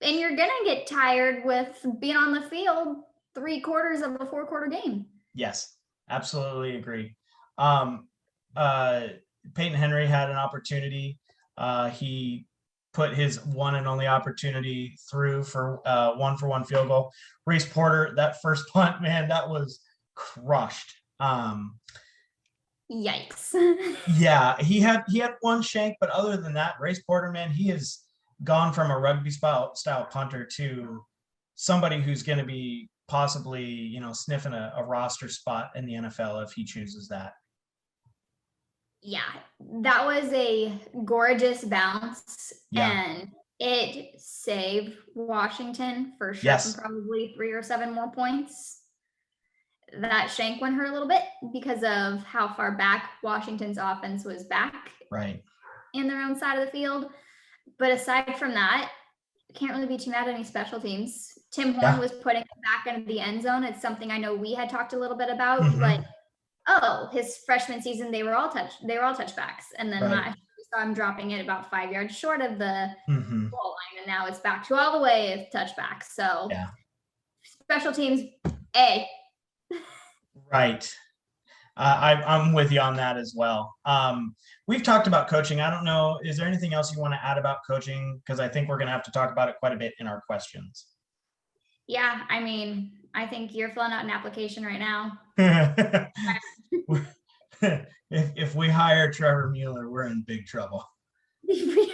And you're going to get tired with being on the field 3 quarters of a 4-quarter game. Yes, absolutely agree. Peyton Henry had an opportunity. He put his one and only opportunity through for 1-for-1 field goal. Reese Porter, that first punt, man, that was crushed. Yikes. Yeah, he had one shank, but other than that, Reese Porter, man, he has gone from a rugby style punter to somebody who's going to be possibly, sniffing a roster spot in the NFL if he chooses that. Yeah, that was a gorgeous bounce, and it saved Washington for sure from probably 3 or 7 more points. That shank went hurt a little bit because of how far back Washington's offense was back in their own side of the field. But aside from that, can't really be too mad at any special teams. Tim Horn was putting it back into the end zone. It's something I know we had talked a little bit about. Like, his freshman season, they were all touchbacks. And then last year we saw him dropping it about 5 yards short of the goal line. And now it's back to all the way of touchbacks. So special teams, A. Right. I'm with you on that as well. We've talked about coaching. I don't know. Is there anything else you want to add about coaching? Because I think we're going to have to talk about it quite a bit in our questions. Yeah. I mean, I think you're filling out an application right now. If we hire Trevor Mueller, we're in big trouble. I'm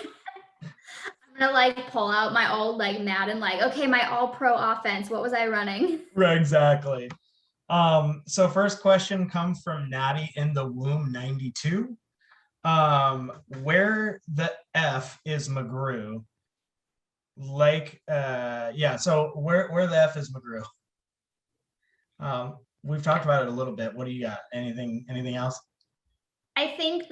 going to pull out my old Madden, okay, my all pro offense. What was I running? Right. Exactly. So first question comes from Natty in the Womb 92. Where the F is McGrew? So where the F is McGrew? We've talked about it a little bit. What do you got? Anything else? I think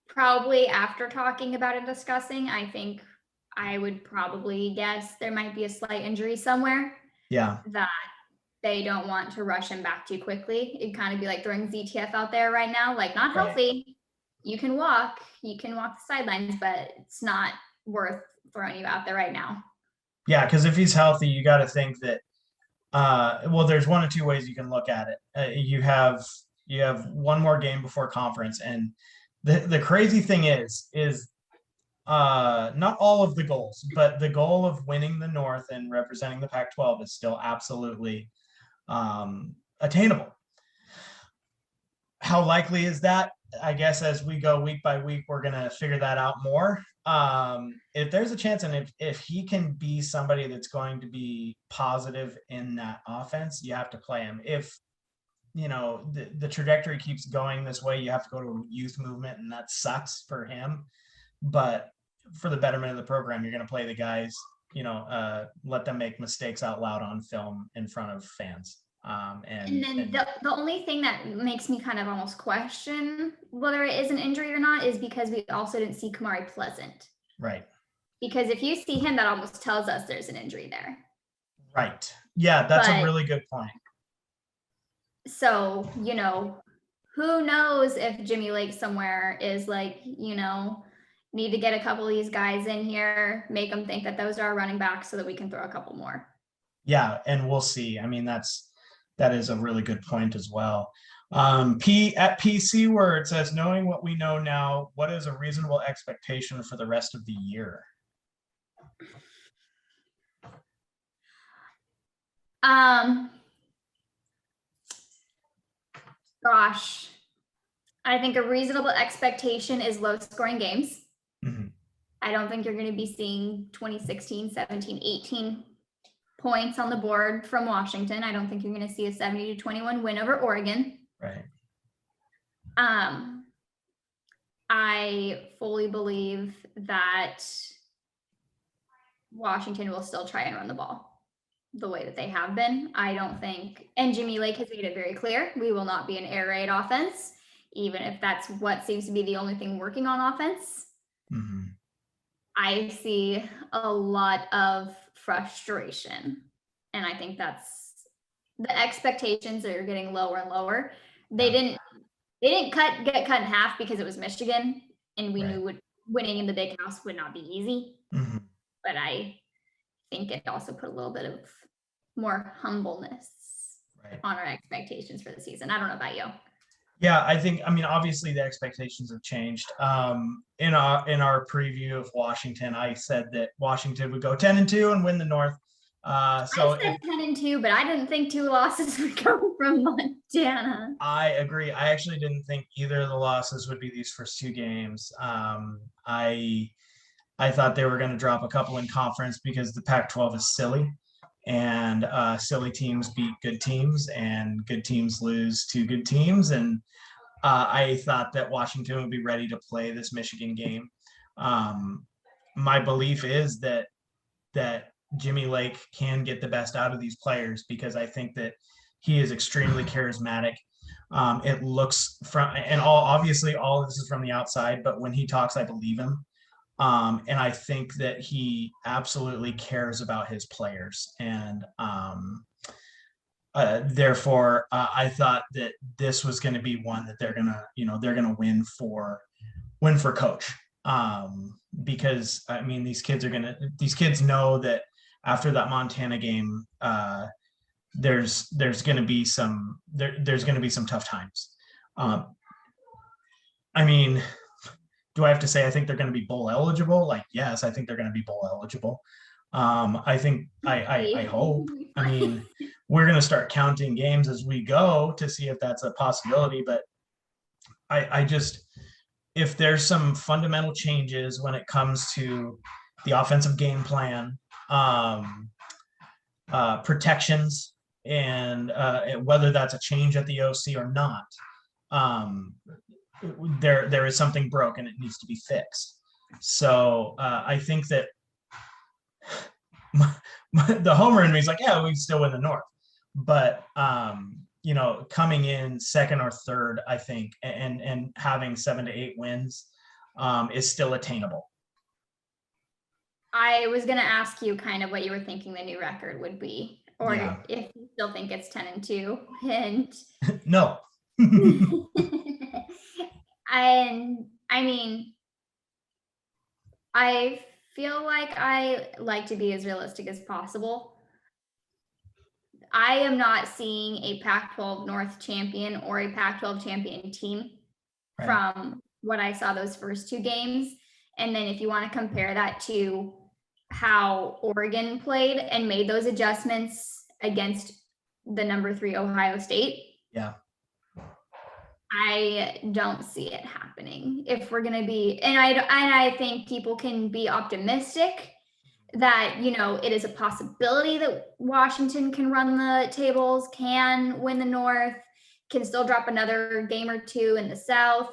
probably after talking about it, discussing, I think I would probably guess there might be a slight injury somewhere. Yeah. That they don't want to rush him back too quickly. It'd kind of be like throwing ZTF out there right now, not healthy. You can walk the sidelines, but it's not worth throwing you out there right now. Yeah, because if he's healthy, you got to think that Well, there's one of two ways you can look at it. You have one more game before conference, and the crazy thing is not all of the goals, but the goal of winning the North and representing the Pac-12 is still absolutely attainable. How likely is that? I guess as we go week by week, we're going to figure that out more. If there's a chance, and if he can be somebody that's going to be positive in that offense, you have to play him. If the trajectory keeps going this way, you have to go to a youth movement, and that sucks for him. But for the betterment of the program, you're going to play the guys, let them make mistakes out loud on film in front of fans. And then the only thing that makes me kind of almost question whether it is an injury or not is because we also didn't see Kamari Pleasant. Right. Because if you see him, that almost tells us there's an injury there. Right. Yeah, that's a really good point. So, who knows if Jimmy Lake somewhere is like, need to get a couple of these guys in here, make them think that those are our running backs so that we can throw a couple more. Yeah, and we'll see. I mean, that is a really good point as well. At PC, where it says, knowing what we know now, what is a reasonable expectation for the rest of the year? Gosh, I think a reasonable expectation is low scoring games. Mm-hmm. I don't think you're going to be seeing 2016, 17, 18 points on the board from Washington. I don't think you're going to see a 70-21 win over Oregon. Right. I fully believe that Washington will still try and run the ball the way that they have been. I don't think, and Jimmy Lake has made it very clear, we will not be an air raid offense, even if that's what seems to be the only thing working on offense. Mm-hmm. I see a lot of frustration, and I think that's the expectations that are getting lower and lower. They didn't get cut in half because it was Michigan, and we knew winning in the big house would not be easy. Mm-hmm. But I think it also put a little bit of more humbleness on our expectations for the season. I don't know about you. Yeah, I mean, obviously the expectations have changed. In our preview of Washington, I said that Washington would go 10-2 and win the North. I said 10-2, but I didn't think 2 losses would come from Montana. I agree. I actually didn't think either of the losses would be these first 2 games. I thought they were going to drop a couple in conference because the Pac-12 is silly, and silly teams beat good teams, and good teams lose to good teams. And I thought that Washington would be ready to play this Michigan game. My belief is that Jimmy Lake can get the best out of these players, because I think that he is extremely charismatic. It looks from, and obviously all of this is from the outside, but when he talks, I believe him. And I think that he absolutely cares about his players. And therefore, I thought that this was going to be one that they're going to win for coach. Because I mean, these kids know that after that Montana game, there's going to be some tough times. I mean, do I have to say I think they're going to be bowl eligible? Like, yes, I think they're going to be bowl eligible. I think I hope. I mean, we're going to start counting games as we go to see if that's a possibility. But I just, if there's some fundamental changes when it comes to the offensive game plan, protections, and whether that's a change at the OC or not, there is something broken. It needs to be fixed. So I think that the homer in me is like, yeah, we still win the North, but coming in second or third, I think, and having 7 to 8 wins is still attainable. I was going to ask you kind of what you were thinking the new record would be, or if you still think it's 10-2. And no. And I mean, I feel like I like to be as realistic as possible. I am not seeing a Pac-12 North champion or a Pac-12 champion team from what I saw those first two games. And then if you want to compare that to how Oregon played and made those adjustments against the number 3 Ohio State. Yeah. I don't see it happening if we're going to be, and I think people can be optimistic that, you know, it is a possibility that Washington can run the tables, can win the North, can still drop another game or two in the South.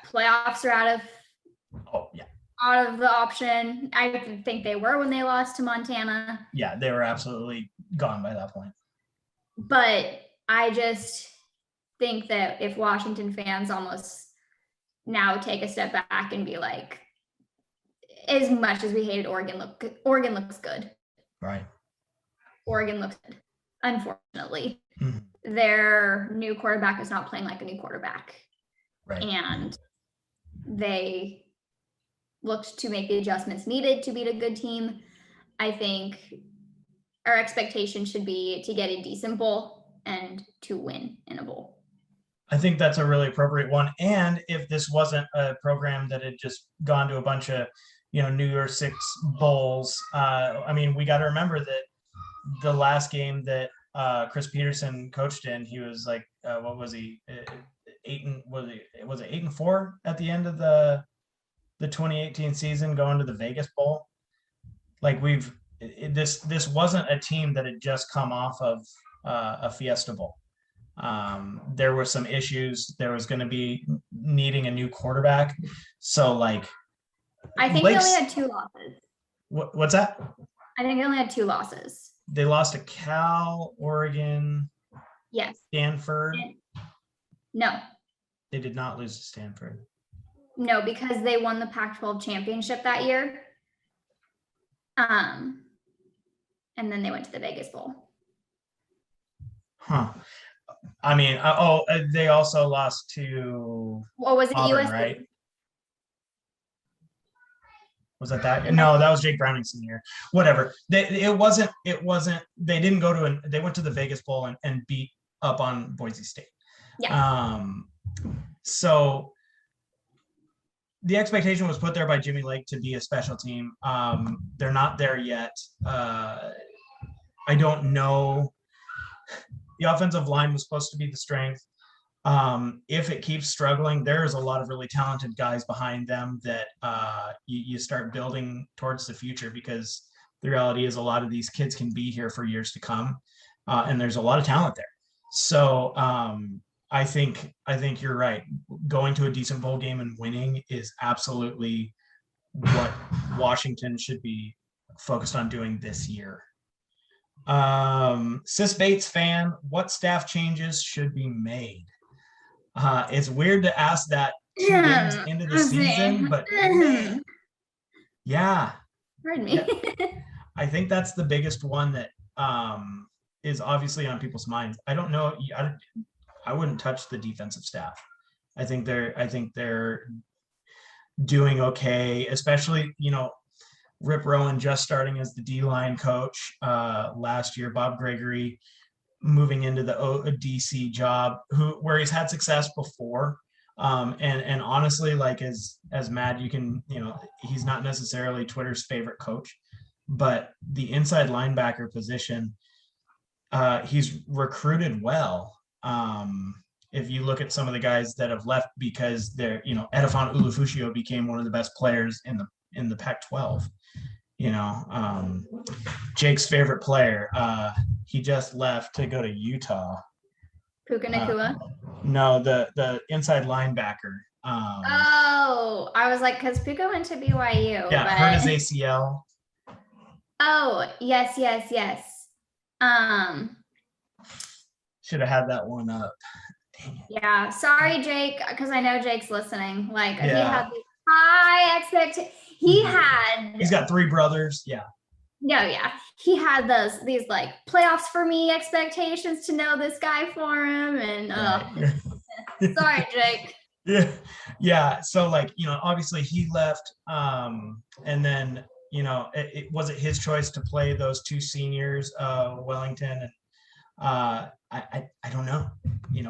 Playoffs are out of the option. I think they were when they lost to Montana. Yeah, they were absolutely gone by that point. But I just think that if Washington fans almost now take a step back and be like, as much as we hated Oregon looks good. Right. Oregon looks good, unfortunately. Mm-hmm. Their new quarterback is not playing like a new quarterback. Right. And they looked to make the adjustments needed to beat a good team. I think our expectation should be to get a decent bowl and to win in a bowl. I think that's a really appropriate one. And if this wasn't a program that had just gone to a bunch of, New Year's Six bowls, we got to remember that the last game that Chris Peterson coached in, he was like, what was he? 8-4 at the end of the 2018 season, going to the Vegas Bowl. Like this wasn't a team that had just come off of a Fiesta Bowl. There were some issues. There was going to be needing a new quarterback. So I think they only had 2 losses. What's that? I think they only had 2 losses. They lost to Cal, Oregon. Yes. Stanford. No. They did not lose to Stanford. No, because they won the Pac-12 championship that year. And then they went to the Vegas Bowl. Huh. They also lost to was it Auburn, USC? Right? Was that? No, that was Jake Browning's senior. Whatever. It wasn't. They didn't go to they went to the Vegas Bowl and beat up on Boise State. Yeah. So the expectation was put there by Jimmy Lake to be a special team. They're not there yet. I don't know. The offensive line was supposed to be the strength. If it keeps struggling, there's a lot of really talented guys behind them that you start building towards the future, because the reality is a lot of these kids can be here for years to come, and there's a lot of talent there. So I think you're right. Going to a decent bowl game and winning is absolutely what Washington should be focused on doing this year. Sis Bates fan, what staff changes should be made? It's weird to ask that 2 games into the season, but yeah. Pardon me. Yeah. I think that's the biggest one that is obviously on people's minds. I don't know. I wouldn't touch the defensive staff. I think they're doing okay, especially, Rip Rowan just starting as the D-line coach last year, Bob Gregory moving into the DC job, where he's had success before. And honestly, as Matt, you can, he's not necessarily Twitter's favorite coach, but the inside linebacker position, he's recruited well. If you look at some of the guys that have left because they're, Edifon Ulufushio became one of the best players in the Pac-12. Jake's favorite player, he just left to go to Utah. Puka Nacua? No, the inside linebacker. I was like, because Puka went to BYU. Yeah, hurt his ACL. Oh, yes. Should have had that one up. Dang it. Yeah, sorry, Jake, because I know Jake's listening. He had these high expectations. He's got 3 brothers. Yeah. No, yeah. He had these playoffs for me expectations to know this guy for him. And sorry, Jake. Yeah. So obviously he left. And then, was it his choice to play those two seniors, Wellington and I don't know.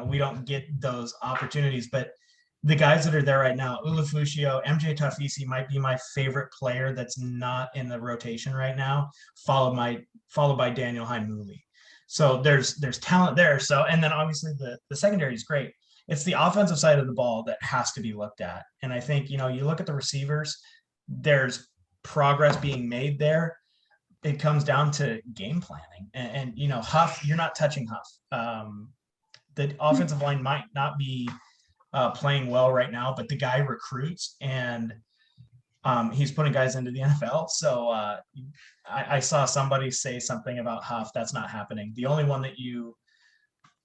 We don't get those opportunities, but the guys that are there right now, Ulufushio, MJ Tafisi might be my favorite player that's not in the rotation right now, followed by Daniel Haimuli. So there's talent there. So, and then obviously the secondary is great. It's the offensive side of the ball that has to be looked at. And I think, you look at the receivers, there's progress being made there. It comes down to game planning and Huff, you're not touching Huff. The offensive line might not be playing well right now, but the guy recruits and he's putting guys into the NFL. So I saw somebody say something about Huff. That's not happening. The only one that you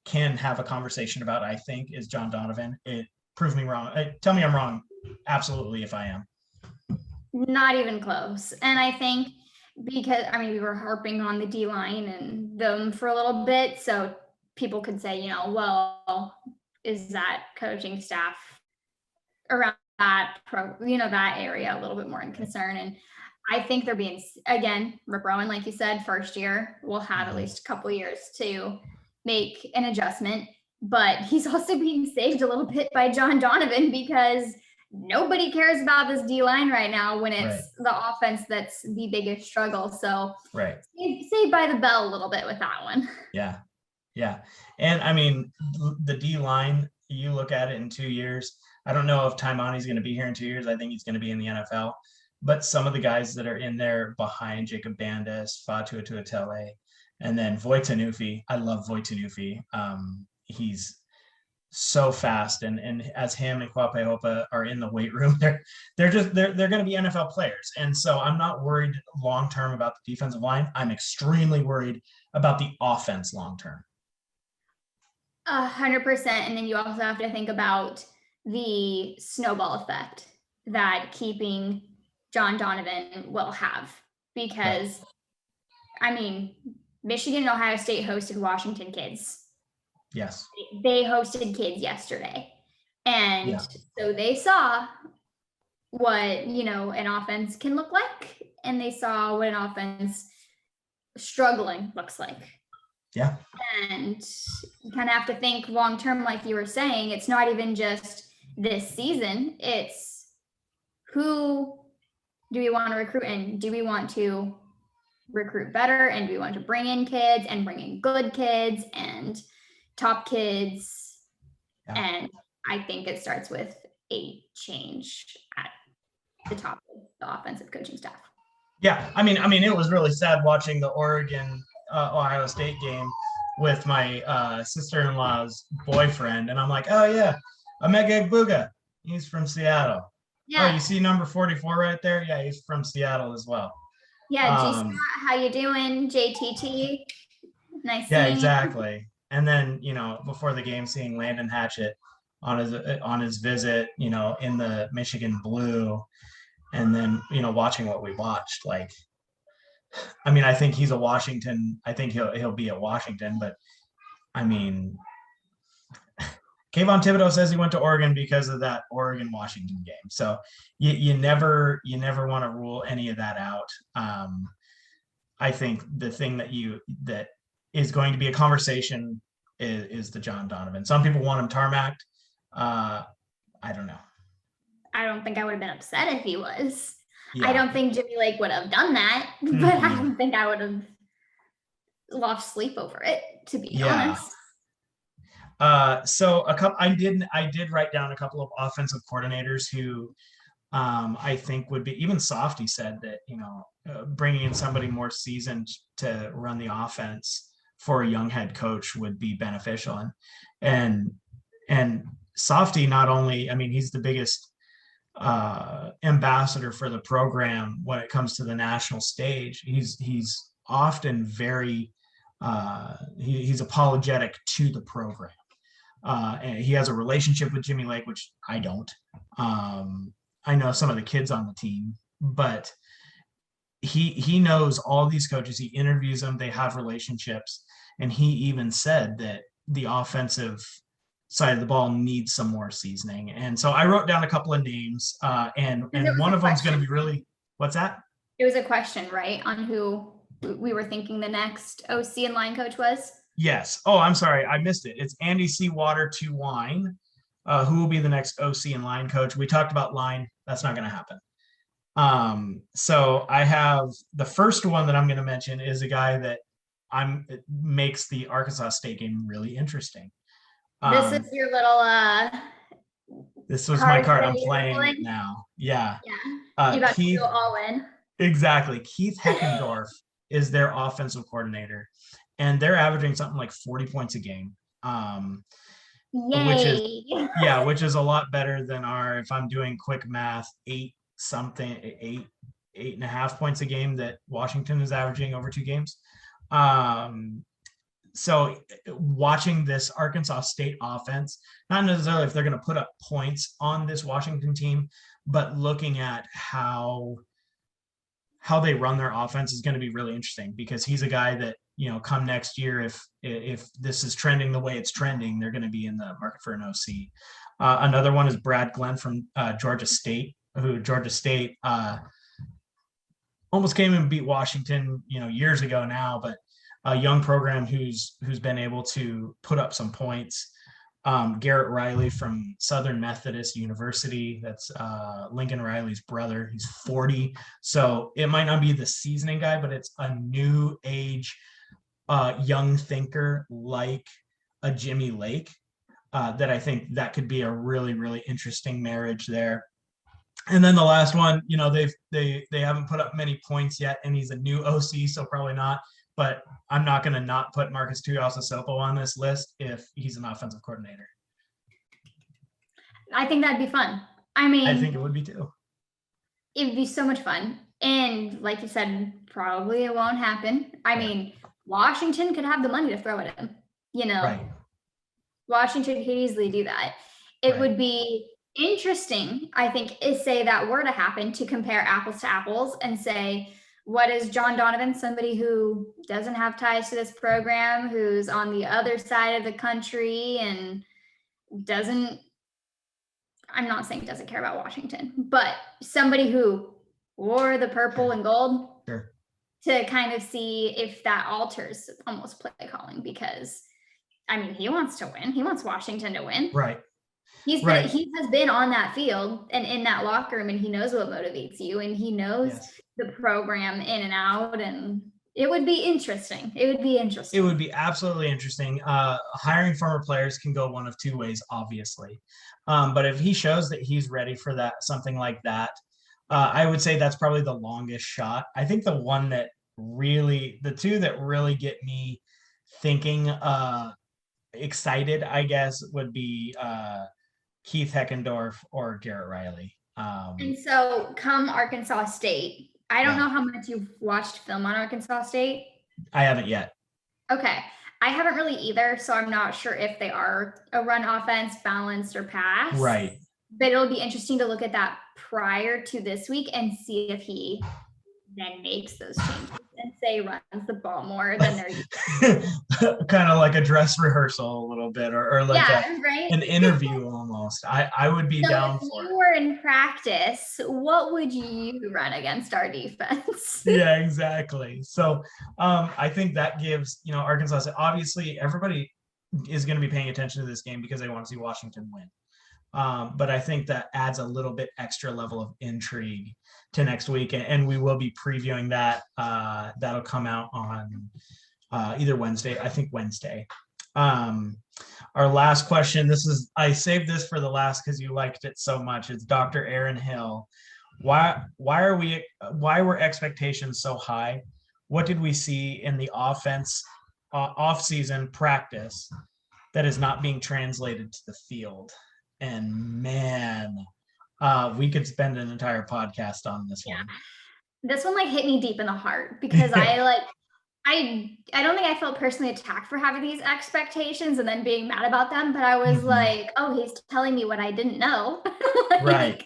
can have a conversation about, I think, is John Donovan. It proves me wrong. Tell me I'm wrong. Absolutely, if I am. Not even close. And I think because, we were harping on the D-line and them for a little bit. So people could say, well, is that coaching staff around that that area a little bit more in concern? And I think they're being, again, Rip Rowan, like you said, first year will have at least a couple of years to make an adjustment, but he's also being saved a little bit by John Donovan because nobody cares about this D-line right now when it's the offense that's the biggest struggle. So saved by the bell a little bit with that one. Yeah. And the D-line, you look at it in 2 years. I don't know if Taimani's going to be here in 2 years. I think he's going to be in the NFL. But some of the guys that are in there behind Jacob Bandes, Fatu Tuatele, and then Voitanufi. I love Voitanufi. He's so fast, and as him and Kwape Hopa are in the weight room, they're going to be NFL players. And so I'm not worried long term about the defensive line. I'm extremely worried about the offense long term. 100%. And then you also have to think about the snowball effect that keeping John Donovan will have, because Michigan and Ohio State hosted Washington kids. Yes. They hosted kids yesterday. And so they saw what, an offense can look like. And they saw what an offense struggling looks like. Yeah. And you kind of have to think long-term, like you were saying, it's not even just this season. It's who do we want to recruit, and do we want to recruit better, and do we want to bring in kids and bring in good kids and top kids. And I think it starts with a change at the top of the offensive coaching staff. Yeah, it was really sad watching the Oregon Ohio State game with my sister-in-law's boyfriend, and I'm like, oh yeah, Emeka Egbuka, he's from Seattle. Yeah. Oh, you see number 44 right there? Yeah, he's from Seattle as well. Yeah, G Scott, how you doing? JTT, nice. Yeah, exactly. And then, before the game, seeing Landon Hatchett on his visit, in the Michigan blue, and then, watching what we watched. Like, I think he's a Washington. I think he'll be at Washington, but Kayvon Thibodeau says he went to Oregon because of that Oregon-Washington game. So you never want to rule any of that out. I think the thing that is going to be a conversation is the John Donovan. Some people want him tarmacked. I don't know. I don't think I would have been upset if he was. Yeah. I don't think Jimmy Lake would have done that, but I don't think I would have lost sleep over it, to be honest. So I did write down a couple of offensive coordinators who I think would be, even Softy said that, bringing in somebody more seasoned to run the offense for a young head coach would be beneficial. And Softy, not only, he's the biggest ambassador for the program when it comes to the national stage. He's often very, he's apologetic to the program. And he has a relationship with Jimmy Lake, which I don't. I know some of the kids on the team, but he knows all these coaches. He interviews them. They have relationships. And he even said that the offensive side of the ball needs some more seasoning. And so I wrote down a couple of names, and one of them is going to be really, what's that? It was a question, right, on who we were thinking the next OC and line coach was? Yes. Oh, I'm sorry. I missed it. It's Andy Seawater to Wine. Who will be the next OC and line coach? We talked about line. That's not going to happen. So I have the first one that I'm going to mention is a guy that it makes the Arkansas State game really interesting. This is your little this was my card. I'm playing it now. Yeah. You got to go all in. Exactly. Keith Heckendorf is their offensive coordinator, and they're averaging something like 40 points a game. Which is a lot better than our, if I'm doing quick math, eight and a half points a game that Washington is averaging over 2 games. So watching this Arkansas State offense, not necessarily if they're going to put up points on this Washington team, but looking at how they run their offense is going to be really interesting, because he's a guy that, come next year, if this is trending the way it's trending, they're going to be in the market for an OC. Another one is Brad Glenn from Georgia State, who Georgia State almost came and beat Washington, years ago now, but a young program who's been able to put up some points. Garrett Riley from Southern Methodist University. That's Lincoln Riley's brother. He's 40. So it might not be the seasoning guy, but it's a new age young thinker like a Jimmy Lake that I think that could be a really, really interesting marriage there. And then the last one, they haven't put up many points yet, and he's a new OC, so probably not. But I'm not going to not put Marcus Tuiasosopo on this list if he's an offensive coordinator. I think that'd be fun. I think it would be too. It'd be so much fun. And like you said, probably it won't happen. Washington could have the money to throw at him. Right. Washington could easily do that. It would be interesting, I think, is say that were to happen, to compare apples to apples and say, what is John Donovan, somebody who doesn't have ties to this program, who's on the other side of the country and I'm not saying doesn't care about Washington, but somebody who wore the purple and gold, to kind of see if that alters almost play calling, because he wants to win. He wants Washington to win. Right. He has been on that field and in that locker room, and he knows what motivates you, and he knows the program in and out, and it would be interesting. It would be absolutely interesting. Hiring former players can go one of two ways, obviously. But if he shows that he's ready for that, something like that, I would say that's probably the longest shot. I think the two that really get me thinking excited, I guess, would be Keith Heckendorf or Garrett Riley. And so come Arkansas State, I don't know how much you've watched film on Arkansas State. I haven't yet. Okay. I haven't really either, so I'm not sure if they are a run offense, balanced, or pass. Right. But it'll be interesting to look at that prior to this week and see if he then makes those changes and say runs the ball more than they're used. Kind of like a dress rehearsal a little bit, or like an interview almost. I would be down for it. If you were in practice, what would you run against our defense? Yeah, exactly. So I think that gives, Arkansas, obviously everybody is going to be paying attention to this game because they want to see Washington win. But I think that adds a little bit extra level of intrigue to next week, and we will be previewing that. That'll come out on either Wednesday. I think Wednesday. Our last question. I saved this for the last because you liked it so much. It's Dr. Aaron Hill. Why were expectations so high? What did we see in the offense off-season practice that is not being translated to the field? And man, we could spend an entire podcast on this one. This one hit me deep in the heart because I don't think I felt personally attacked for having these expectations and then being mad about them, but I was like, oh, he's telling me what I didn't know. Right.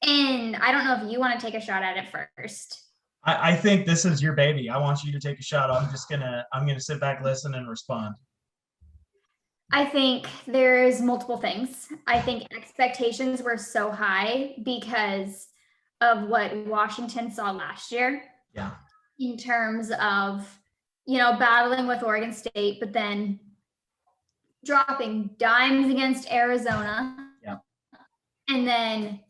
And I don't know if you want to take a shot at it first. I think this is your baby. I want you to take a shot. I'm gonna sit back, listen, and respond. I think there's multiple things. I think expectations were so high because of what Washington saw last year. Yeah. In terms of, battling with Oregon State, but then dropping dimes against Arizona. Yeah. And then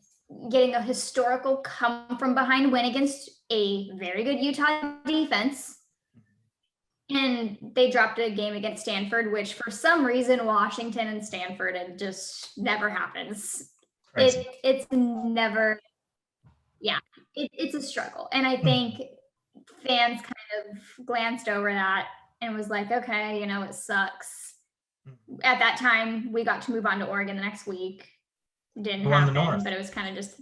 getting a historical come from behind win against a very good Utah defense. And they dropped a game against Stanford, which for some reason, Washington and Stanford, it just never happens. It's never, it's a struggle. And I think fans kind of glanced over that and was like, okay, it sucks. At that time, we got to move on to Oregon the next week. Didn't happen, but it was kind of just,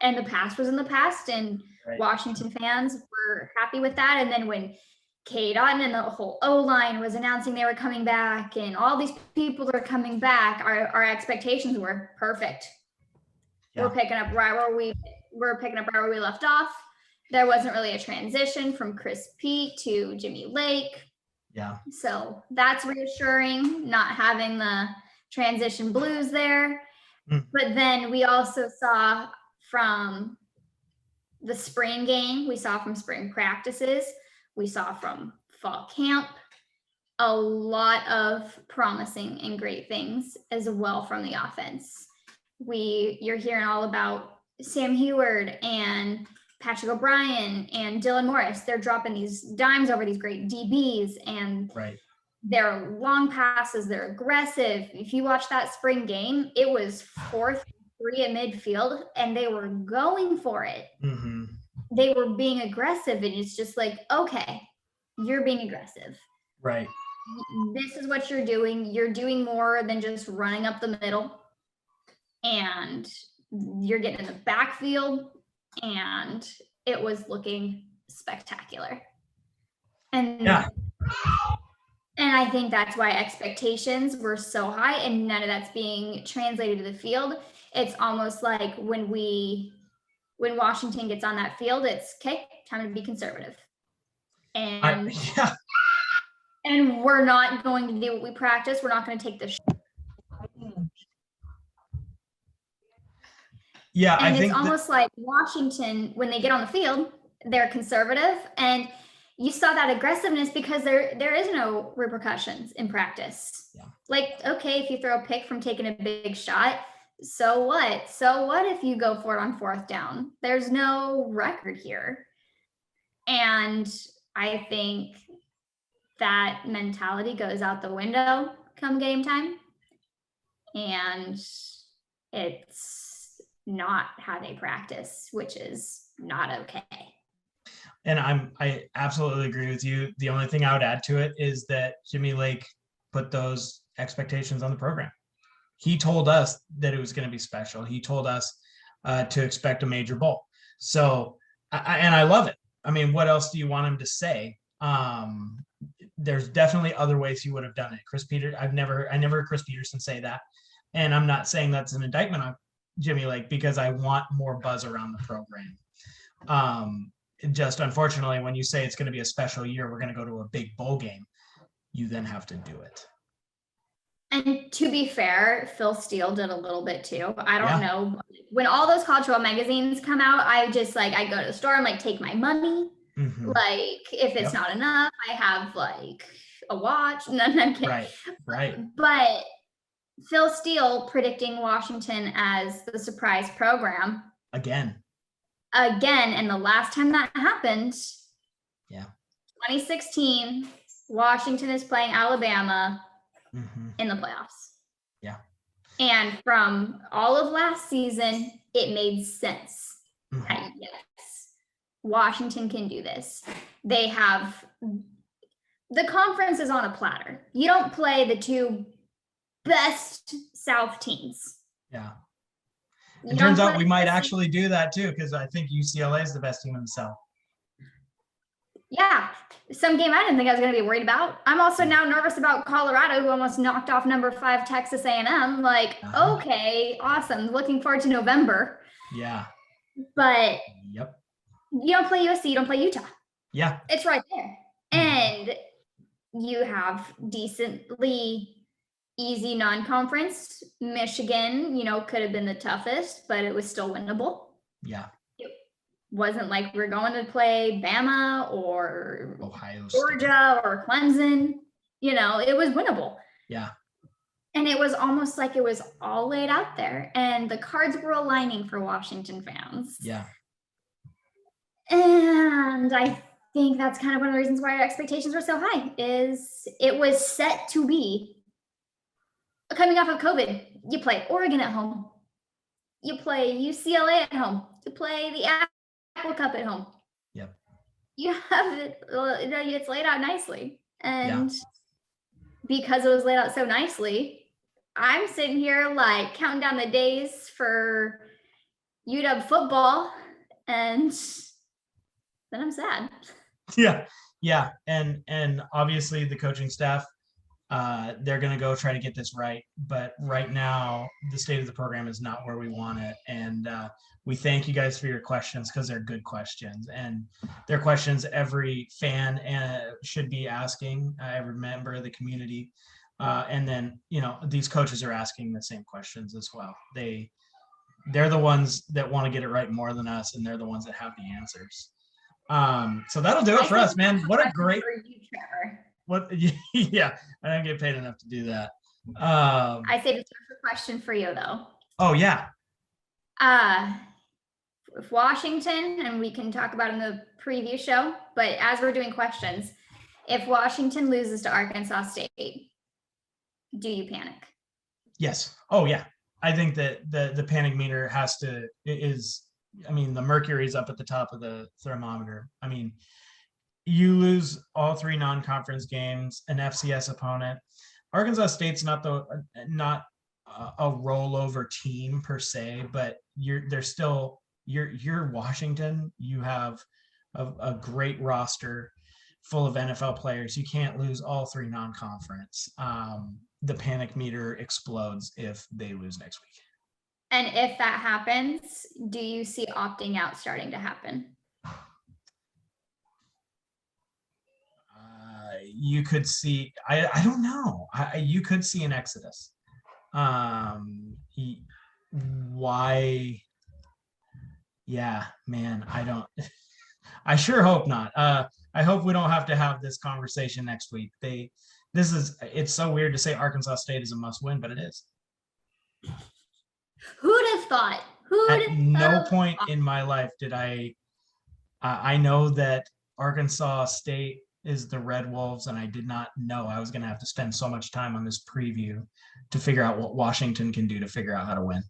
and the past was in the past, and Washington fans were happy with that. And then when Kaila and the whole Olin was announcing they were coming back and all these people are coming back, our expectations were perfect. We're picking up right where we left off. There wasn't really a transition from Chris Pete to Jimmy Lake. Yeah. So that's reassuring, not having the transition blues there. But then we also saw from the spring game, we saw from spring practices, we saw from fall camp, a lot of promising and great things as well from the offense. You're hearing all about Sam Heward and Patrick O'Brien and Dylan Morris. They're dropping these dimes over these great DBs, and they're long passes. They're aggressive. If you watch that spring game, it was 4-3 at midfield, and they were going for it. Mm-hmm. They were being aggressive, and it's just like, okay, you're being aggressive. Right. This is what you're doing. You're doing more than just running up the middle, and you're getting in the backfield. And it was looking spectacular. And I think that's why expectations were so high, and none of that's being translated to the field. It's almost like when Washington gets on that field, it's okay, time to be conservative. And and we're not going to do what we practice. We're not going to take the Yeah, and it's almost like Washington, when they get on the field, they're conservative, and you saw that aggressiveness because there is no repercussions in practice. Yeah. Like, okay, if you throw a pick from taking a big shot, so what? So what if you go for it on 4th down? There's no record here. And I think that mentality goes out the window come game time. And it's not how they practice, which is not okay. And I absolutely agree with you. The only thing I would add to it is that Jimmy Lake put those expectations on the program. He told us that it was going to be special. He told us to expect a major bowl. So, I love it. I mean, what else do you want him to say? There's definitely other ways he would have done it. I never heard Chris Peterson say that. And I'm not saying that's an indictment on Jimmy Lake, because I want more buzz around the program. Just unfortunately, when you say it's going to be a special year, we're going to go to a big bowl game, you then have to do it. And to be fair, Phil Steele did a little bit too. I don't know. When all those college football magazines come out, I go to the store and like take my money. Mm-hmm. Like if it's not enough, I have like a watch. No, I'm kidding. Right. But Phil Steele predicting Washington as the surprise program. Again. And the last time that happened, 2016, Washington is playing Alabama in the playoffs. Yeah. And from all of last season, it made sense. That, yes, Washington can do this. They have the conference is on a platter. You don't play the two best South teams. Yeah. It turns out we might actually do that too, because I think UCLA is the best team in the South. Yeah. Some game I didn't think I was going to be worried about. I'm also now nervous about Colorado, who almost knocked off number 5 Texas A&M. Like, okay, awesome. Looking forward to November. Yeah. But you don't play USC, you don't play Utah. Yeah. It's right there. And you have decently easy non-conference. Michigan, could have been the toughest, but it was still winnable. Yeah. It wasn't like we're going to play Bama or Ohio Georgia or Clemson. You know, it was winnable. Yeah. And it was almost like it was all laid out there and the cards were aligning for Washington fans. Yeah. And I think that's kind of one of the reasons why our expectations were so high is it was set to be coming off of COVID. You play Oregon at home. You play UCLA at home. You play the Apple Cup at home. Yep. You have it, it's laid out nicely. And because it was laid out so nicely, I'm sitting here like counting down the days for UW football, and then I'm sad. Yeah. And obviously the coaching staff, they're going to go try to get this right. But right now, the state of the program is not where we want it. And we thank you guys for your questions because they're good questions. And they're questions every fan should be asking, every member of the community. And then, these coaches are asking the same questions as well. They're the ones that want to get it right more than us, and they're the ones that have the answers. So that'll do it for us, man. What a great for you, Trevor. What? Yeah, I don't get paid enough to do that. I saved a question for you though. Oh yeah. If Washington, and we can talk about in the preview show, but as we're doing questions, if Washington loses to Arkansas State, do you panic? Yes. Oh yeah. I think that the panic meter the mercury's up at the top of the thermometer. I mean, you lose all 3 non-conference games, an FCS opponent. Arkansas State's not a rollover team per se, but you're Washington. You have a great roster full of NFL players. You can't lose all 3 non-conference. The panic meter explodes if they lose next week. And if that happens, do you see opting out starting to happen? You could see, I don't know. You could see an exodus. Why? Yeah, man, I sure hope not. I hope we don't have to have this conversation next week. It's so weird to say Arkansas State is a must win, but it is. Who'd have thought? At no point in my life did I know that Arkansas State is the Red Wolves, and I did not know I was going to have to spend so much time on this preview to figure out what Washington can do to figure out how to win.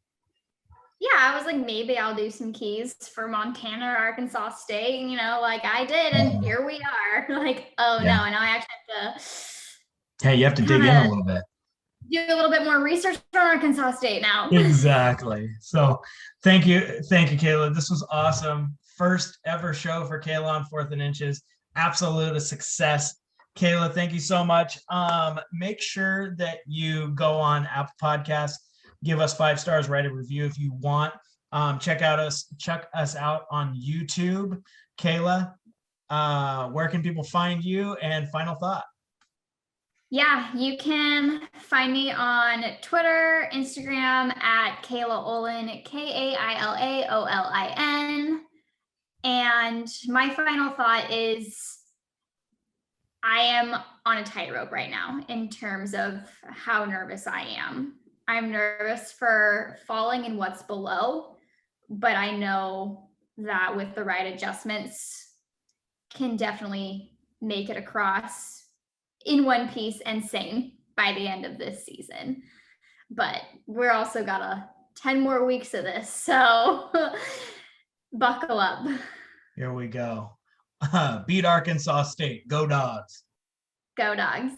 Yeah, I was like, maybe I'll do some keys for Montana or Arkansas State, like I did, and here we are. Like, no, now I actually have to. Hey, you have to dig in a little bit. Do a little bit more research on Arkansas State now. Exactly. So thank you, Kaila. This was awesome. First ever show for Kaila on 4th and Inches. Absolute success. Kaila, thank you so much. Make sure that you go on Apple Podcasts, give us 5 stars, write a review if you want. Check us out on YouTube. Kaila, where can people find you? And final thought. Yeah, you can find me on Twitter, Instagram at Kaila Olin, KailaOlin. And my final thought is I am on a tightrope right now in terms of how nervous I am. I'm nervous for falling in what's below, but I know that with the right adjustments can definitely make it across in one piece and sing by the end of this season. But we're also got 10 more weeks of this, so buckle up. Here we go. Beat Arkansas State. Go Dogs. Go Dogs.